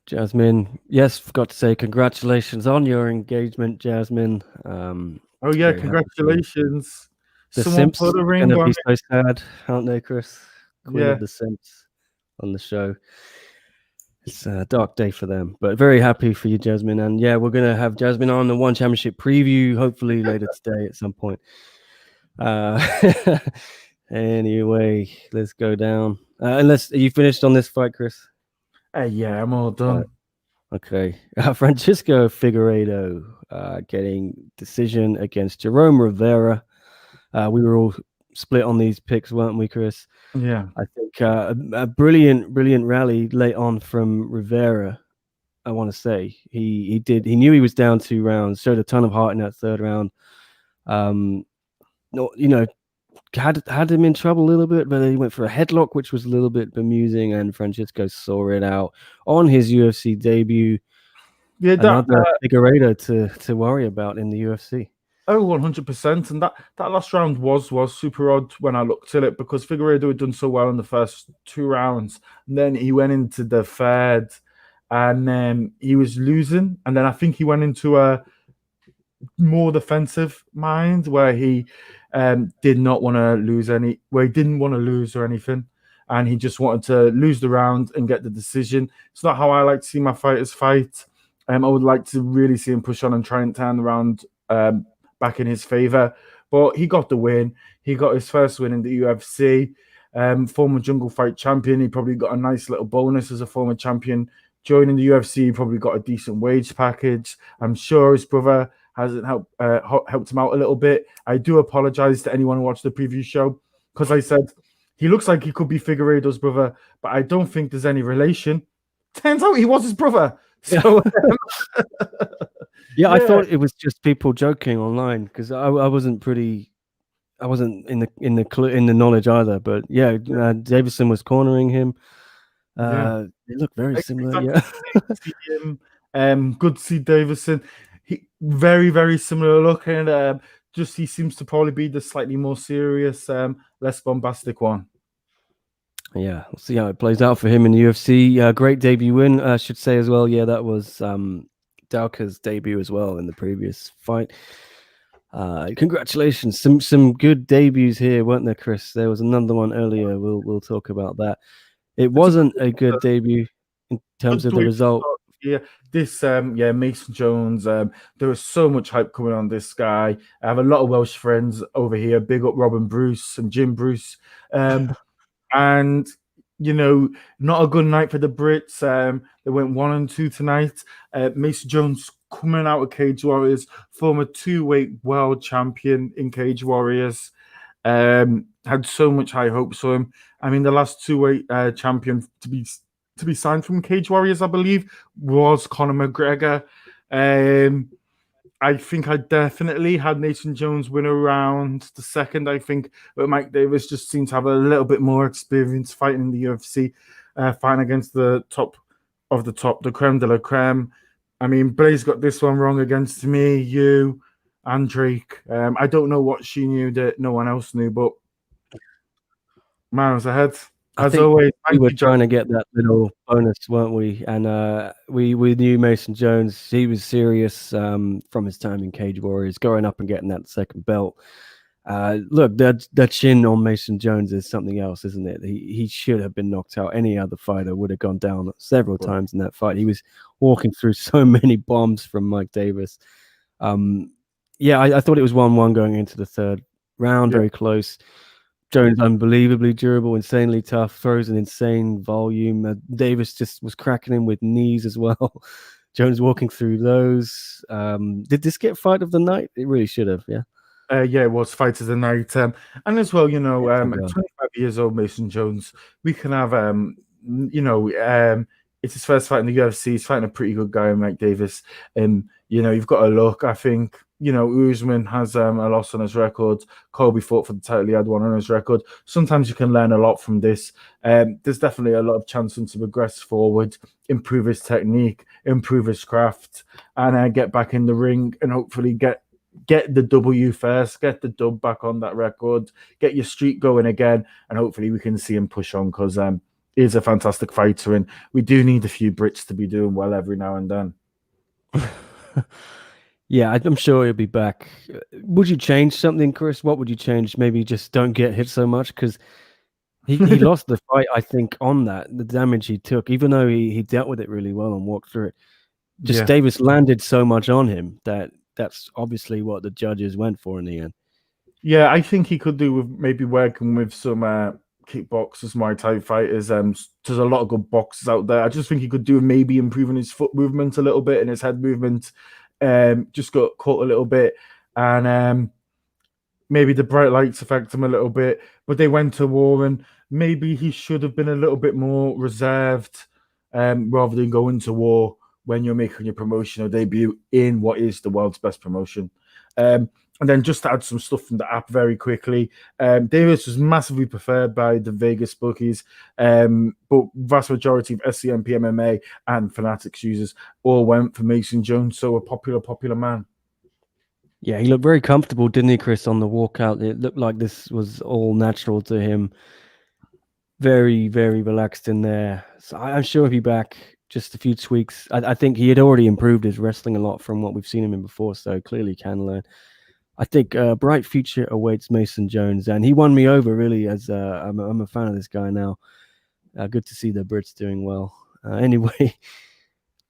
Jasmine, yes, forgot to say congratulations on your engagement, Jasmine. Oh yeah, congratulations. The Simps are going to be so sad, aren't they, Chris? Queen of the Simps on the show. It's a dark day for them, but very happy for you, Jasmine. And yeah, we're going to have Jasmine on the One Championship preview, hopefully later today at some point. Anyway, let's go down. Are you finished on this fight, Chris? Yeah, I'm all done. Okay. Francisco Figuerado getting decision against Jerome Rivera. We were all split on these picks, weren't we, Chris? Yeah. I think a brilliant rally late on from Rivera. I want to say he knew he was down 2 rounds, showed a ton of heart in that 3rd round. had him in trouble a little bit, but he went for a headlock, which was a little bit bemusing, and Francisco saw it out on his UFC debut. Yeah, Another Figuerado to worry about in the UFC. Oh, 100%. And that last round was super odd when I looked at it, because Figueredo had done so well in the first 2 rounds. And then he went into the third and he was losing. And then I think he went into a more defensive mind where he did not want to lose where he didn't want to lose or anything. And he just wanted to lose the round and get the decision. It's not how I like to see my fighters fight. I would like to really see him push on and try and turn the round back in his favor, but he got the win. He got his first win in the UFC. Former Jungle Fight champion. He probably got a nice little bonus as a former champion. Joining the UFC, he probably got a decent wage package. I'm sure his brother hasn't helped him out a little bit. I do apologize to anyone who watched the preview show, because I said he looks like he could be Figueiredo's brother, but I don't think there's any relation. Turns out he was his brother. So yeah, I thought it was just people joking online, because I wasn't in the knowledge either. But yeah, Davison was cornering him. They look very similar. Exactly. Yeah, good to see Davison. He very, very similar look, and just he seems to probably be the slightly more serious, less bombastic one. Yeah, we'll see how it plays out for him in the UFC. Great debut win, I should say as well. Yeah, that was Dauka's debut as well in the previous fight. Congratulations! Some good debuts here, weren't there, Chris? There was another one earlier. We'll talk about that. It wasn't a good debut in terms of the result. Yeah, Mason Jones. There was so much hype coming on this guy. I have a lot of Welsh friends over here. Big up Robin Bruce and Jim Bruce. And not a good night for the Brits. They went 1-2 tonight. Mason Jones coming out of Cage Warriors, former 2-weight world champion in Cage Warriors. Had so much high hopes for him. I mean, the last 2-weight champion to be signed from Cage Warriors, I believe, was Conor McGregor. I think I definitely had Nathan Jones win around the second. I think, but Mike Davis just seemed to have a little bit more experience fighting in the UFC, fighting against the top of the top, the creme de la creme. I mean, Blaze got this one wrong against me, you, and Drake. I don't know what she knew that no one else knew, but miles ahead. As always, we were trying to get that little bonus, weren't we? And we knew Mason Jones. He was serious from his time in Cage Warriors, going up and getting that second belt. Look, that chin on Mason Jones is something else, isn't it? He should have been knocked out. Any other fighter would have gone down several times in that fight. He was walking through so many bombs from Mike Davis. I thought it was 1-1 going into the third round, very close. Jones unbelievably durable, insanely tough, throws an insane volume. Davis just was cracking him with knees as well. Jones walking through those. Did this get fight of the night? It really should have, yeah. It was fight of the night. And as well, 25 years old Mason Jones, we can have, it's his first fight in the UFC. He's fighting a pretty good guy, Mike Davis. You've got to look, I think, Usman has a loss on his record. Colby fought for the title. He had one on his record. Sometimes you can learn a lot from this. There's definitely a lot of chance for him to progress forward, improve his technique, improve his craft, and get back in the ring and hopefully get the W first, get the dub back on that record, get your streak going again, and hopefully we can see him push on, because he's a fantastic fighter, and we do need a few Brits to be doing well every now and then. Yeah, I'm sure he'll be back. Would you change something, Chris? What would you change? Maybe just don't get hit so much, because he lost the fight, I think, on that, the damage he took, even though he dealt with it really well and walked through it. Davis landed so much on him that's obviously what the judges went for in the end. Yeah, I think he could do with maybe working with some kickboxers, Muay Thai fighters. There's a lot of good boxers out there. I just think he could do maybe improving his foot movement a little bit and his head movement. Just got caught a little bit, and maybe the bright lights affect him a little bit. But they went to war, and maybe he should have been a little bit more reserved, rather than going to war when you're making your promotional debut in what is the world's best promotion. And then just to add some stuff from the app very quickly, Davis was massively preferred by the Vegas bookies, but vast majority of SCMP MMA and Fanatics users all went for Mason Jones, so a popular man. Yeah, he looked very comfortable, didn't he, Chris, on the walkout? It looked like this was all natural to him. Very, very relaxed in there. So I'm sure he'll be back. Just a few tweaks. I think he had already improved his wrestling a lot from what we've seen him in before, so clearly can learn. I think a bright future awaits Mason Jones, and he won me over really. As I'm a fan of this guy now. Good to see the Brits doing well. Anyway,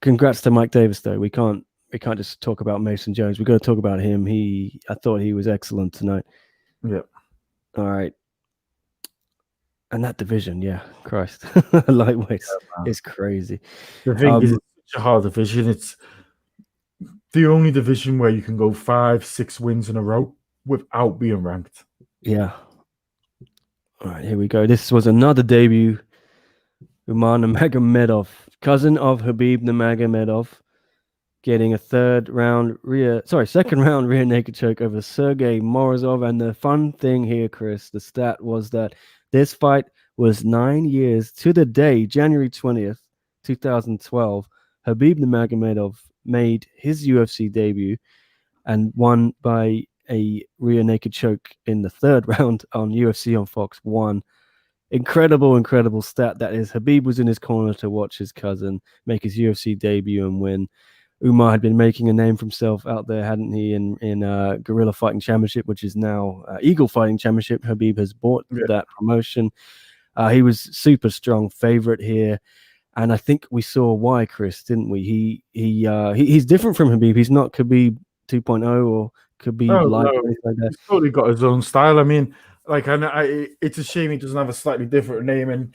congrats to Mike Davis, though. We can't just talk about Mason Jones. We've got to talk about him. I thought he was excellent tonight. Yeah. All right. And that division, yeah, Christ, lightweights is crazy. The thing is, it's such a hard division. It's the only division where you can go 5-6 wins in a row without being ranked. Yeah. All right, here we go. This was another debut. Umar Nurmagomedov, cousin of Khabib Nurmagomedov, getting a second round rear naked choke over Sergey Morozov. And the fun thing here, Chris, the stat was that this fight was 9 years to the day, January 20th, 2012. Khabib Nurmagomedov made his UFC debut and won by a rear naked choke in the third round on UFC on Fox 1. Incredible stat that is. Khabib was in his corner to watch his cousin make his UFC debut and win. Umar had been making a name for himself out there, hadn't he, in Guerrilla Fighting Championship, which is now Eagle Fighting Championship. Khabib has bought that promotion. He was super strong favorite here, and I think we saw why, Chris, didn't we? He's different from Khabib. He's not Khabib 2.0 or Khabib light or anything like that. He's totally got his own style. I mean, like, it's a shame he doesn't have a slightly different name, and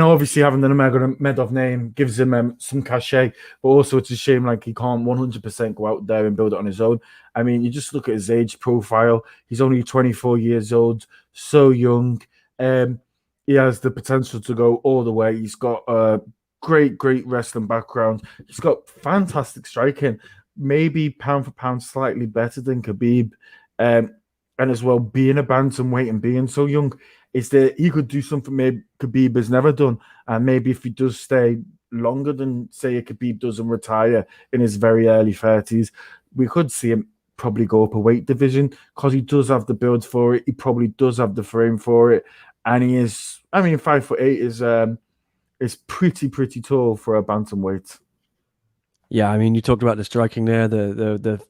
obviously having the Nurmagomedov name gives him some cachet, but also it's a shame like he can't 100% go out there and build it on his own. I mean, you just look at his age profile. He's only 24 years old, so young. He has the potential to go all the way. He's got a great wrestling background. He's got fantastic striking, maybe pound for pound slightly better than Khabib. And as well, being a bantamweight and being so young, is that he could do something maybe Khabib has never done. And maybe if he does stay longer than, say, a Khabib does and retire in his very early 30s, we could see him probably go up a weight division because he does have the build for it. He probably does have the frame for it. And he is, 5'8" is pretty tall for a bantamweight. Yeah, I mean, you talked about the striking there. The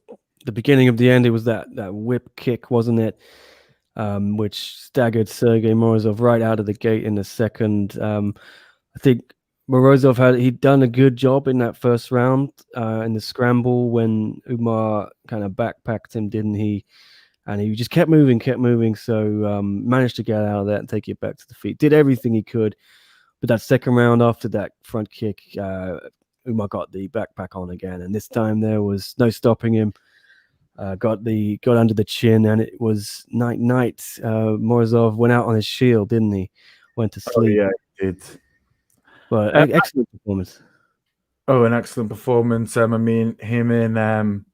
beginning of the end, it was that whip kick, wasn't it? Which staggered Sergey Morozov right out of the gate in the second. I think Morozov he'd done a good job in that first round in the scramble when Umar kind of backpacked him, didn't he? And he just kept moving. So managed to get out of that and take it back to the feet. Did everything he could. But that second round after that front kick, Umar got the backpack on again. And this time there was no stopping him. Got under the chin, and it was night. Morozov went out on his shield, didn't he? Went to sleep. Oh, yeah, he did. But excellent performance. Oh, an excellent performance. I mean, him and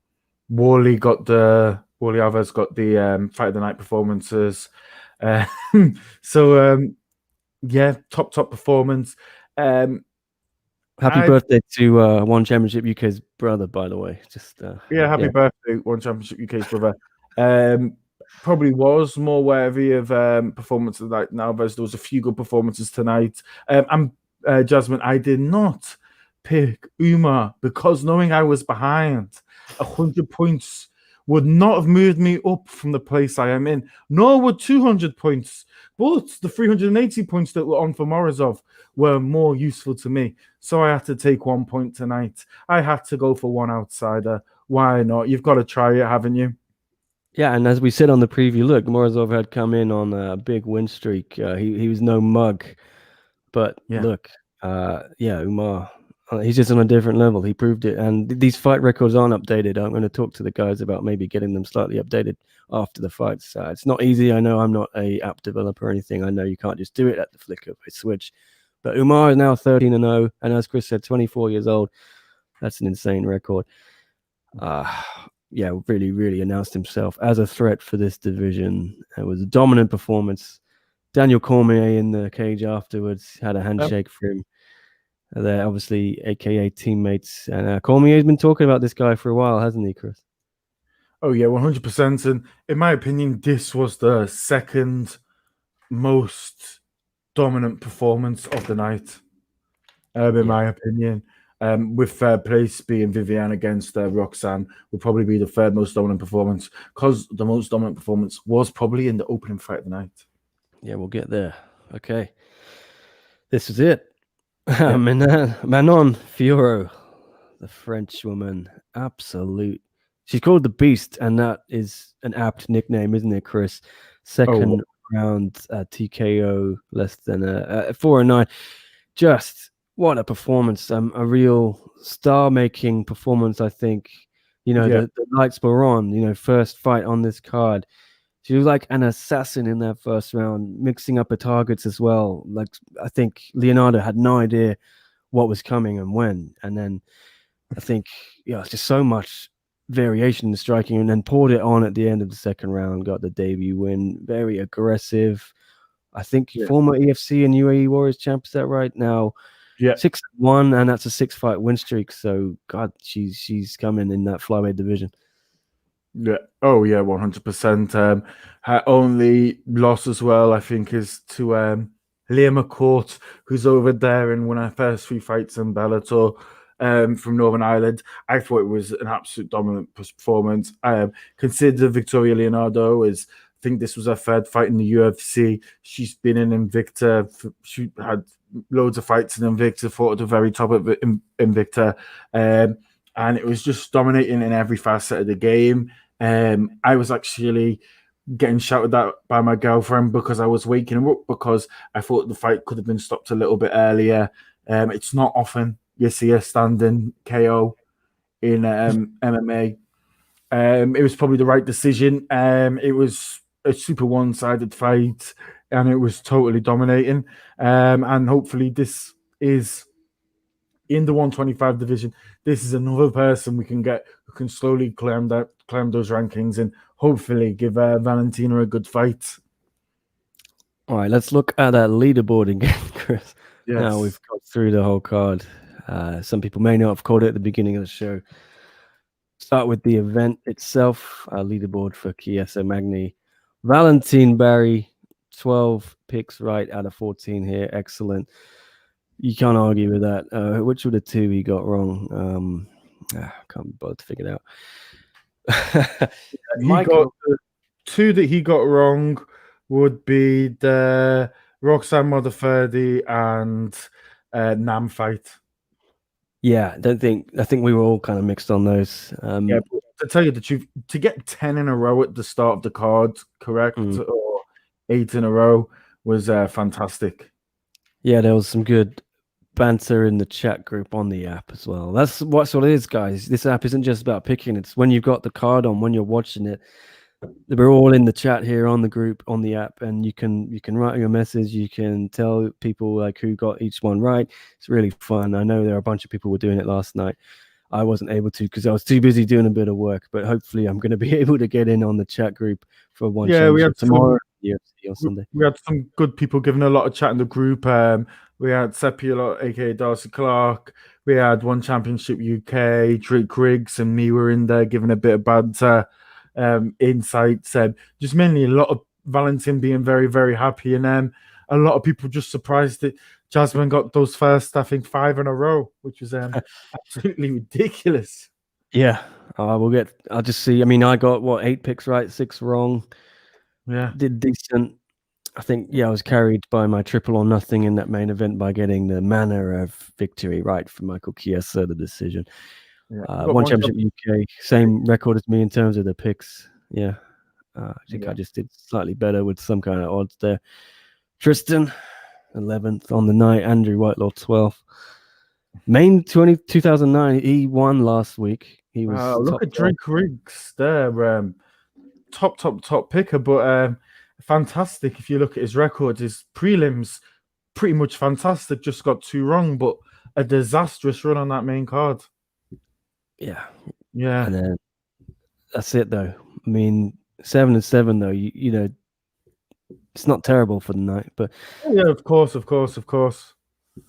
Wally Alves got the Fight of the Night performances. Yeah, top performance. Happy birthday to One Championship UK's brother, by the way. Happy birthday, One Championship UK's brother. Probably was more worthy of performance of the night now. There was a few good performances tonight. Jasmine, I did not pick Umar because knowing I was behind 100 points would not have moved me up from the place I am in, nor would 200 points. But the 380 points that were on for Morozov were more useful to me. So I had to take 1 point tonight. I had to go for one outsider. Why not? You've got to try it, haven't you? Yeah, and as we said on the preview, look, Morozov had come in on a big win streak. He was no mug. But look, Umar, he's just on a different level. He proved it. And these fight records aren't updated. I'm going to talk to the guys about maybe getting them slightly updated after the fights. It's not easy. I know I'm not a app developer or anything. I know you can't just do it at the flick of a switch. But Umar is now 13-0. And as Chris said, 24 years old. That's an insane record. really announced himself as a threat for this division. It was a dominant performance. Daniel Cormier in the cage afterwards had a handshake for him. They're obviously AKA teammates, and Cormier's been talking about this guy for a while, hasn't he, Chris? Oh yeah, 100%. And in my opinion, this was the second most dominant performance of the night. My opinion, with third place being Viviane against Roxanne, will probably be the third most dominant performance, because the most dominant performance was probably in the opening fight of the night. Yeah, we'll get there. Okay, this is it. Manon Fiorot, the French woman, absolute. She's called the Beast, and that is an apt nickname, isn't it, Chris? Second round TKO, less than 4-9. Just what a performance! A real star-making performance, I think. The lights were on. First fight on this card. She was like an assassin in that first round, mixing up her targets as well. Like, I think Leonardo had no idea what was coming and when. And then I think, it's just so much variation in the striking, and then poured it on at the end of the second round, got the debut win. Very aggressive. I think former EFC and UAE Warriors champ, is that right? Now, 6-1, and that's a 6-fight win streak. So, God, she's coming in that flyweight division. Yeah. Oh yeah, 100%. Her only loss as well, I think, is to Leah McCourt, who's over there and won her first 3 fights in Bellator, from Northern Ireland. I thought it was an absolute dominant performance. Consider Victoria Leonardo as, I think this was her third fight in the UFC. She's been in Invicta. She had loads of fights in Invicta, fought at the very top of Invicta, and it was just dominating in every facet of the game. I was actually getting shouted at by my girlfriend because I was waking her up, because I thought the fight could have been stopped a little bit earlier. It's not often you see a standing KO in MMA. It was probably the right decision. It was a super one-sided fight, and it was totally dominating. And hopefully this is, in the 125 division, this is another person we can get who can slowly climb those rankings and hopefully give Valentina a good fight. All right, let's look at that leaderboard again, Chris. Yes. Now we've got through the whole card. Some people may not have caught it at the beginning of the show. Start with the event itself. Leaderboard for Chiesa, Magney, Valentine Barry, 12 picks right out of 14 here. Excellent. You can't argue with that. Which of the two he got wrong? Can't bother to figure it out. The two that he got wrong would be the Roxanne Modafferi and Nam fight. Yeah, I think we were all kind of mixed on those. But to tell you the truth, to get 10 in a row at the start of the card, correct, or 8 in a row, was fantastic. Yeah, there was some good banter in the chat group on the app as well. That's what it is, guys. This app isn't just about picking. It's when you've got the card on, when you're watching it. We're all in the chat here on the group on the app, and you can write your message. You can tell people like who got each one right. It's really fun. I know there are a bunch of people who were doing it last night. I wasn't able to because I was too busy doing a bit of work. But hopefully, I'm going to be able to get in on the chat group for one. Yeah, we had tomorrow. UFC on Sunday. We had some good people giving a lot of chat in the group. We had Seppi a lot, aka Darcy Clark. We had One Championship UK, Drake Riggs, and me were in there giving a bit of banter, insights. Just mainly a lot of Valentin being very, very happy, and a lot of people just surprised that Jasmine got those first, I think, 5 in a row, which was absolutely ridiculous. Yeah, I'll just see. I mean, I got 8 picks right, 6 wrong. Yeah, did decent. I think, I was carried by my triple or nothing in that main event by getting the manner of victory right for Michael Chiesa, the decision. One Championship UK, same record as me in terms of the picks. Yeah, I think I just did slightly better with some kind of odds there. Tristan, 11th on the night. Andrew Whitelaw, 12th. Main 2009, he won last week. He was look at Drake Riggs there, top picker, but fantastic. If you look at his record, his prelims pretty much fantastic. Just got 2 wrong, but a disastrous run on that main card. Yeah. And then That's it, though. I mean, 7-7, though. You know, it's not terrible for the night, but Yeah, of course.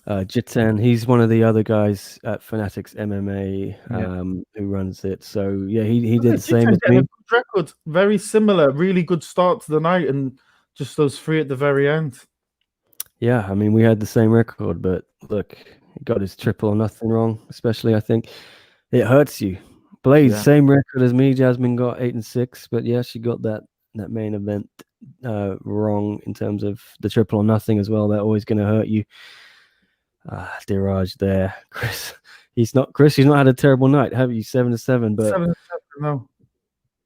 Jiten, he's one of the other guys at Fanatics MMA Yeah. who runs it. So yeah, he did Yeah, the same as getting a me. good record. Very similar. Really good start to the night, and just those three at the very end. Yeah, I mean, we had the same record, but look, he got his triple or nothing wrong. Especially, I think it hurts you. Blaze, Yeah. same record as me. Jasmine got 8-6, but yeah, she got that main event wrong in terms of the triple or nothing as well. They're always going to hurt you. Diraj there, Chris. He's not had a terrible night, have you? 7-7, but 7-7, no.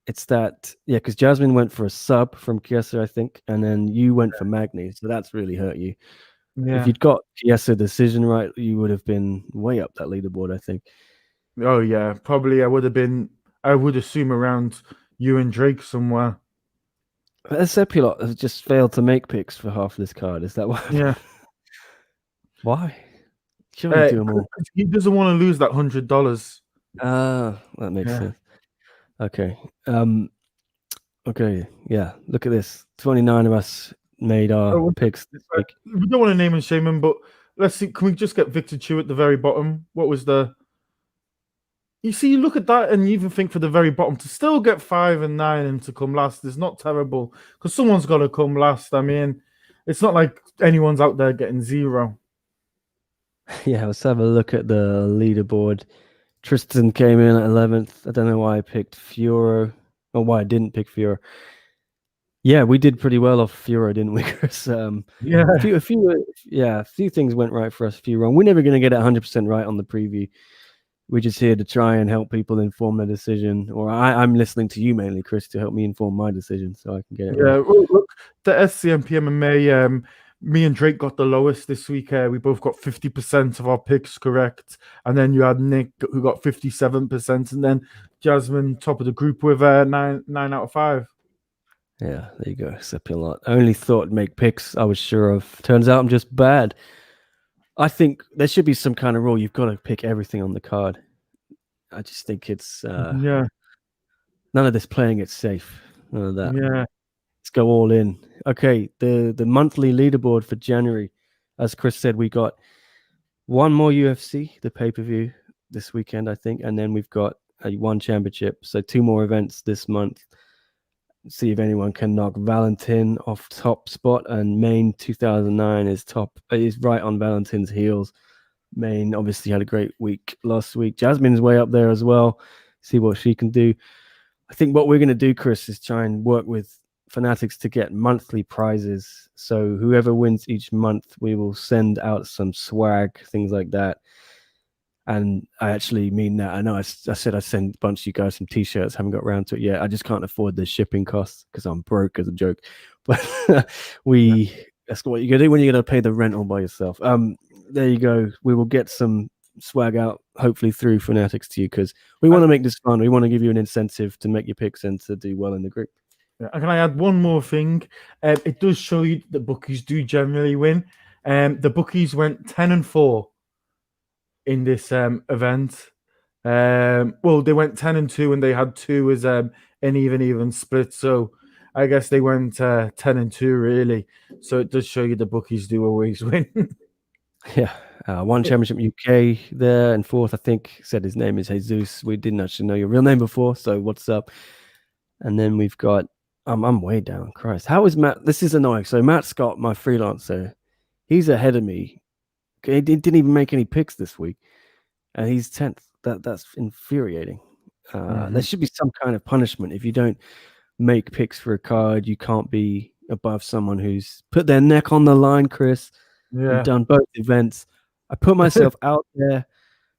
it's that, yeah, because Jasmine went for a sub from Chiesa, I think, and then you went for Magney, so that's really hurt you. Yeah. If you'd got Chiesa decision right, you would have been way up that leaderboard, I think. Oh yeah, probably I would assume around you and Drake somewhere. Sepulot has just failed to make picks for half this card. Is that why? Yeah. Why? Surely do them all. He doesn't want to lose that $100. That makes sense. Okay. Okay. Yeah. Look at this. 29 of us made our picks this week. We don't want to name and shame him, but let's see. Can we just get Victor Chu at the very bottom? What was the? You see, you look at that, and you even think for the very bottom to still get 5 and 9 and to come last is not terrible because someone's got to come last. I mean, it's not like anyone's out there getting 0. Yeah, let's have a look at the leaderboard. Tristan came in at 11th. I don't know why I picked Fiora, or why I didn't pick Fiora. Yeah, we did pretty well off Fiora, didn't we, Chris? Yeah. A few things went right for us, a few wrong. We're never going to get it 100% right on the preview. We're just here to try and help people inform their decision. Or I'm listening to you mainly, Chris, to help me inform my decision so I can get it right. Yeah, well, look, the SCMP MMA, me and Drake got the lowest this week. We both got 50% of our picks correct. And then you had Nick who got 57%. And then Jasmine, top of the group with 9 out of 5. Yeah, there you go. Sepulot. I only thought I'd make picks I was sure of. Turns out I'm just bad. I think there should be some kind of rule. You've got to pick everything on the card. I just think it's Yeah. None of this playing it safe. None of that. Yeah. Let's go all in. Okay, the monthly leaderboard for January. As Chris said, we got one more UFC, the pay-per-view this weekend, I think, and then we've got one championship. So 2 more events this month. See if anyone can knock Valentin off top spot, and Maine 2009 is right on Valentin's heels. Maine obviously had a great week last week. Jasmine's way up there as well. See what she can do. I think what we're going to do, Chris, is try and work with Fanatics to get monthly prizes. So whoever wins each month, we will send out some swag, things like that. And I actually mean that. I know I said I'd send a bunch of you guys some t-shirts. Haven't got around to it yet. I just can't afford the shipping costs because I'm broke as a joke. But that's what you're going to do when you're going to pay the rent all by yourself. There you go. We will get some swag out, hopefully through Fanatics to you, because we want to make this fun. We want to give you an incentive to make your picks and to do well in the group. Yeah. Can I add one more thing? It does show you that bookies do generally win. The bookies went 10-4 in this event. Well, they went 10-2 and they had 2 as an even split. So I guess they went 10-2 really. So it does show you the bookies do always win. Yeah. One championship UK there, and 4th, I think, said his name is Jesus. We didn't actually know your real name before, so what's up? And then we've got, I'm way down. Christ, how is Matt? This is annoying. So Matt Scott, my freelancer, he's ahead of me. He didn't even make any picks this week, and he's 10th. That's infuriating. There should be some kind of punishment if you don't make picks for a card. You can't be above someone who's put their neck on the line, Chris. Yeah. You've done both events. I put myself out there.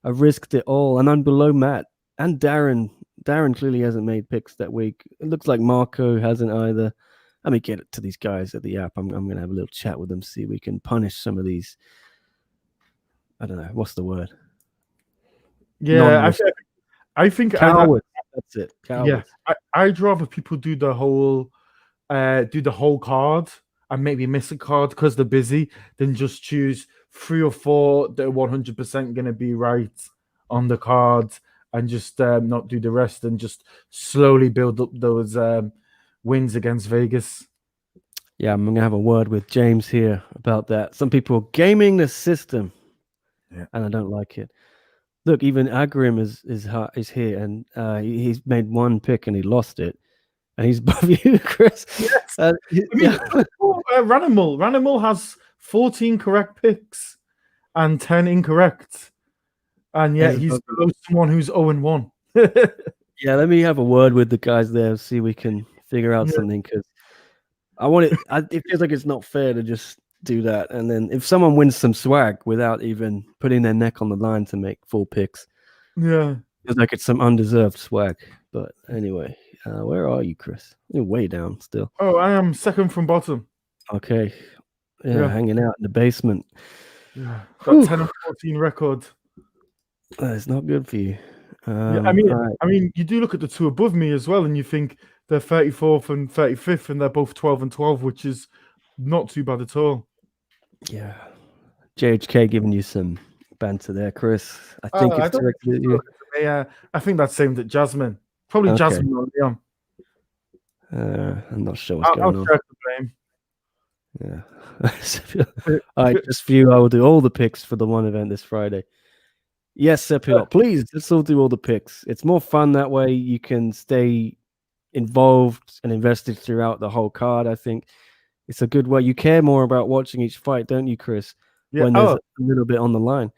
I risked it all, and I'm below Matt and Darren. Darren clearly hasn't made picks that week. It looks like Marco hasn't either. Let me get it to these guys at the app. I'm going to have a little chat with them, see if we can punish some of these. I don't know. What's the word? Yeah, I think cowards. That's it. Cowards. Yeah, I'd rather people do the whole card and maybe miss a card because they're busy than just choose 3 or 4 that are 100% going to be right on the card and just not do the rest and just slowly build up those wins against Vegas. Yeah, I'm gonna have a word with James here about that. Some people are gaming the system, Yeah. and I don't like it. Look, even Agrim is here, and he's made one pick and he lost it, and he's above you, Chris. Yes. I mean, Ranimal has 14 correct picks and 10 incorrect, and yet he's below someone who's 0-1. Yeah, let me have a word with the guys there, see if we can figure out something, because I want it. It feels like it's not fair to just do that, and then if someone wins some swag without even putting their neck on the line to make 4 picks, yeah, feels like it's some undeserved swag. But anyway, where are you, Chris? You're way down still. Oh, I am second from bottom. Okay, yeah. Hanging out in the basement. Yeah, got 10 and 14 record. It's not good for you. Yeah, I mean, you do look at the two above me as well, and you think they're 34th and 35th, and they're both 12 and 12, which is not too bad at all. Yeah, JHK giving you some banter there, Chris. I think it's directed at you. Yeah, I think that's aimed at Jasmine. Probably Jasmine or Leon. I'm not sure what's going on. Check the blame. Yeah. All right, just for you, I will do all the picks for the one event this Friday. Yes, Sephiroth, please, let's all do all the picks. It's more fun that way. You can stay involved and invested throughout the whole card. I think it's a good way. You care more about watching each fight, don't you, Chris? Yeah. When there's a little bit on the line.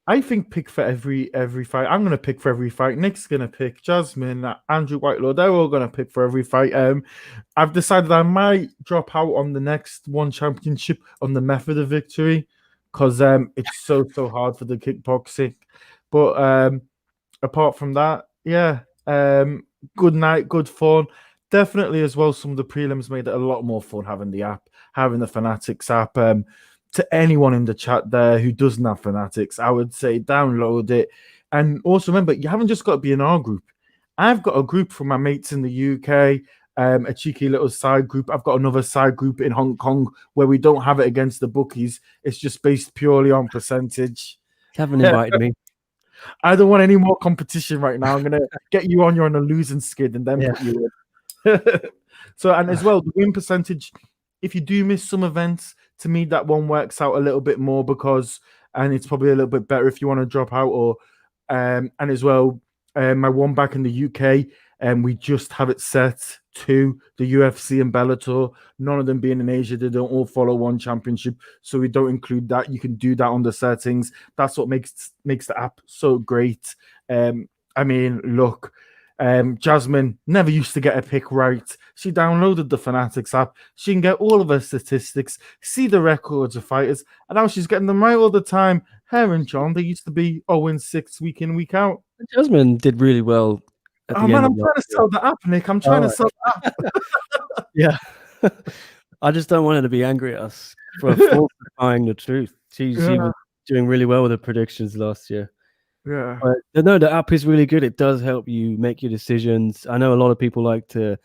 I think pick for every fight. I'm gonna pick for every fight. Nick's gonna pick. Jasmine, Andrew Whitelaw, they're all gonna pick for every fight. I've decided I might drop out on the next one championship on the method of victory because it's so hard for the kickboxing. But apart from that, yeah, good night, good fun. Definitely as well, some of the prelims made it a lot more fun having the app, having the Fanatics app. To anyone in the chat there who doesn't have Fanatics, I would say download it. And also remember, you haven't just got to be in our group. I've got a group for my mates in the UK, a cheeky little side group. I've got another side group in Hong Kong where we don't have it against the bookies. It's just based purely on percentage. You haven't invited me. I don't want any more competition right now. I'm going to get you on. You're on a losing skid and then put you in. So, and as well, the win percentage, if you do miss some events, to me, that one works out a little bit more and it's probably a little bit better if you want to drop out or, and as well, my one back in the UK, we just have it set to the UFC and Bellator. None of them being in Asia, they don't all follow one championship, so we don't include that. You can do that on the settings. That's what makes the app so great. I mean, look, Jasmine never used to get a pick right. She downloaded the Fanatics app. She can get all of her statistics, see the records of fighters, and now she's getting them right all the time. Her and John, they used to be 0-6 week in, week out. Jasmine did really well. Oh man, I'm trying to sell the app, Nick. I'm trying to sell the app. Yeah. I just don't want her to be angry at us for falsifying the truth. She was doing really well with her predictions last year. Yeah. But no, the app is really good. It does help you make your decisions. I know a lot of people like to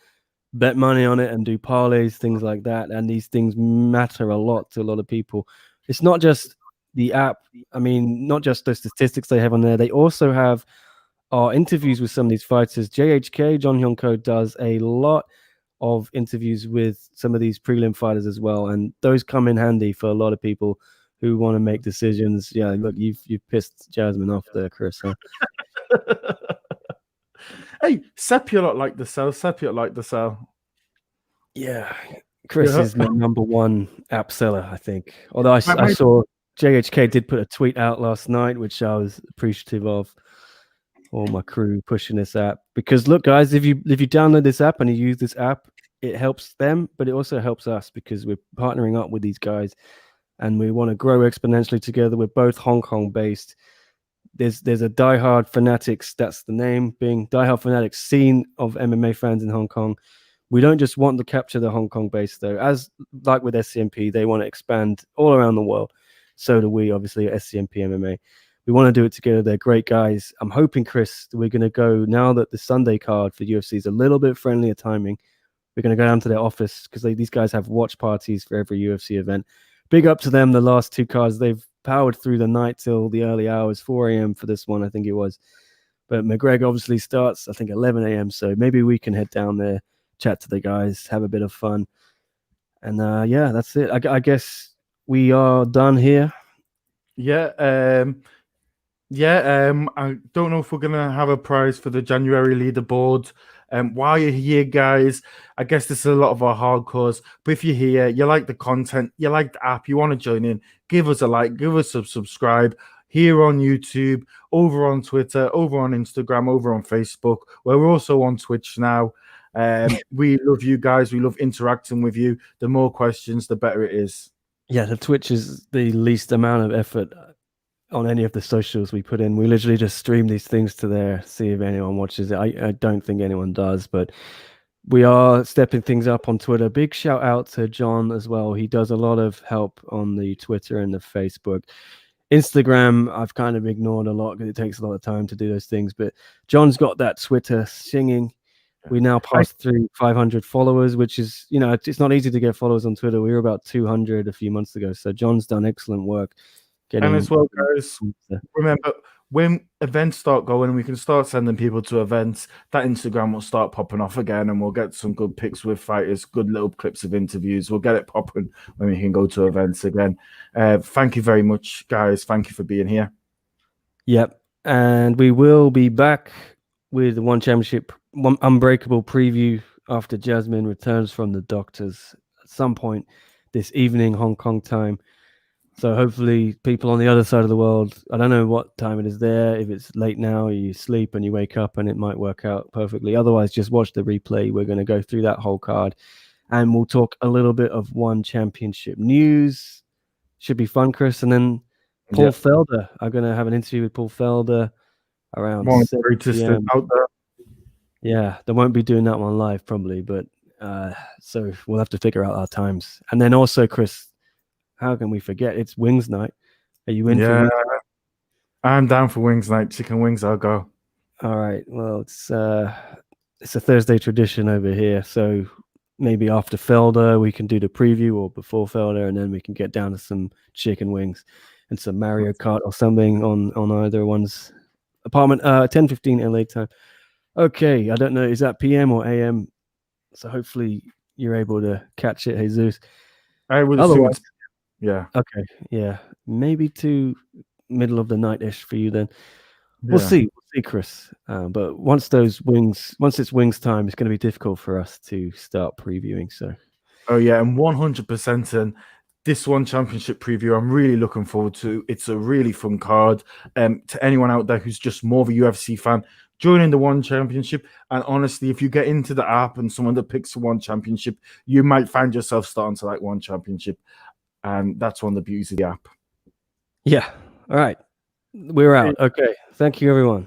bet money on it and do parlays, things like that. And these things matter a lot to a lot of people. It's not just the app. I mean, not just the statistics they have on there. They also have our interviews with some of these fighters. JHK, John Hyunko, does a lot of interviews with some of these prelim fighters as well. And those come in handy for a lot of people who want to make decisions. Yeah, look, you've pissed Jasmine off there, Chris. Huh? Hey, Sepia like the sell. Yeah, Chris is my number one app seller, I think. Although I saw JHK did put a tweet out last night, which I was appreciative of. All my crew pushing this app, because look, guys, if you download this app and you use this app, it helps them, but it also helps us because we're partnering up with these guys. And we want to grow exponentially together. We're both Hong Kong based. There's a diehard Fanatics, that's the name, being diehard Fanatics scene of MMA fans in Hong Kong. We don't just want to capture the Hong Kong base though. As like with SCMP, they want to expand all around the world. So do we, obviously, at SCMP MMA. We want to do it together. They're great guys. I'm hoping, Chris, that we're going to go, now that the Sunday card for UFC is a little bit friendlier timing, we're going to go down to their office because these guys have watch parties for every UFC event. Big up to them, the last 2 cards. They've powered through the night till the early hours, 4 a.m. for this one, I think it was. But McGregor obviously starts, I think, 11 a.m. So maybe we can head down there, chat to the guys, have a bit of fun. And yeah, that's it. I guess we are done here. Yeah. I don't know if we're gonna have a prize for the January leaderboard. While you're here, guys, I guess this is a lot of our hardcores. But if you're here, you like the content, you like the app, you want to join in, give us a like, give us a subscribe here on YouTube, over on Twitter, over on Instagram, over on Facebook, where we're also on Twitch now. We love you guys. We love interacting with you. The more questions, the better it is. Yeah, the Twitch is the least amount of effort on any of the socials we put in. We literally just stream these things to there, see if anyone watches it. I don't think anyone does, but we are stepping things up on Twitter. Big shout out to John as well. He does a lot of help on the Twitter and the Facebook. Instagram, I've kind of ignored a lot because it takes a lot of time to do those things. But John's got that Twitter singing. We now passed through 500 followers, which is, you know, it's not easy to get followers on Twitter. We were about 200 a few months ago. So John's done excellent work. And as well, guys, remember, when events start going and we can start sending people to events, that Instagram will start popping off again and we'll get some good pics with fighters, good little clips of interviews. We'll get it popping when we can go to events again. Thank you very much, guys. Thank you for being here. Yep. And we will be back with the One Championship Unbreakable preview after Jasmine returns from the doctors at some point this evening, Hong Kong time. So hopefully people on the other side of the world, I don't know what time it is there. If it's late now, you sleep and you wake up and it might work out perfectly. Otherwise, just watch the replay. We're going to go through that whole card and we'll talk a little bit of One Championship news. Should be fun, Chris. And then Paul Felder. I'm going to have an interview with Paul Felder around 7 p.m. out there. Yeah, they won't be doing that one live probably, but so we'll have to figure out our times. And then also, Chris, how can we forget? It's Wings Night. Are you in for Wings? I'm down for Wings Night. Chicken wings, I'll go. All right. Well, it's a Thursday tradition over here. So maybe after Felder, we can do the preview or before Felder, and then we can get down to some chicken wings and some Mario Kart or something on either one's apartment. 10:15 LA time. Okay. I don't know. Is that PM or AM? So hopefully you're able to catch it, Jesus. I would assume yeah. Okay. Yeah. Maybe to middle of the night-ish for you then. We'll see. We'll see, Chris. But once it's wings time, it's going to be difficult for us to start previewing. So. Oh yeah, and 100%. And this One Championship preview, I'm really looking forward to. It's a really fun card. To anyone out there who's just more of a UFC fan, joining the One Championship. And honestly, if you get into the app and someone that picks the One Championship, you might find yourself starting to like One Championship. And that's one of the beauties of the app. Yeah. All right. We're out. Okay. Thank you, everyone.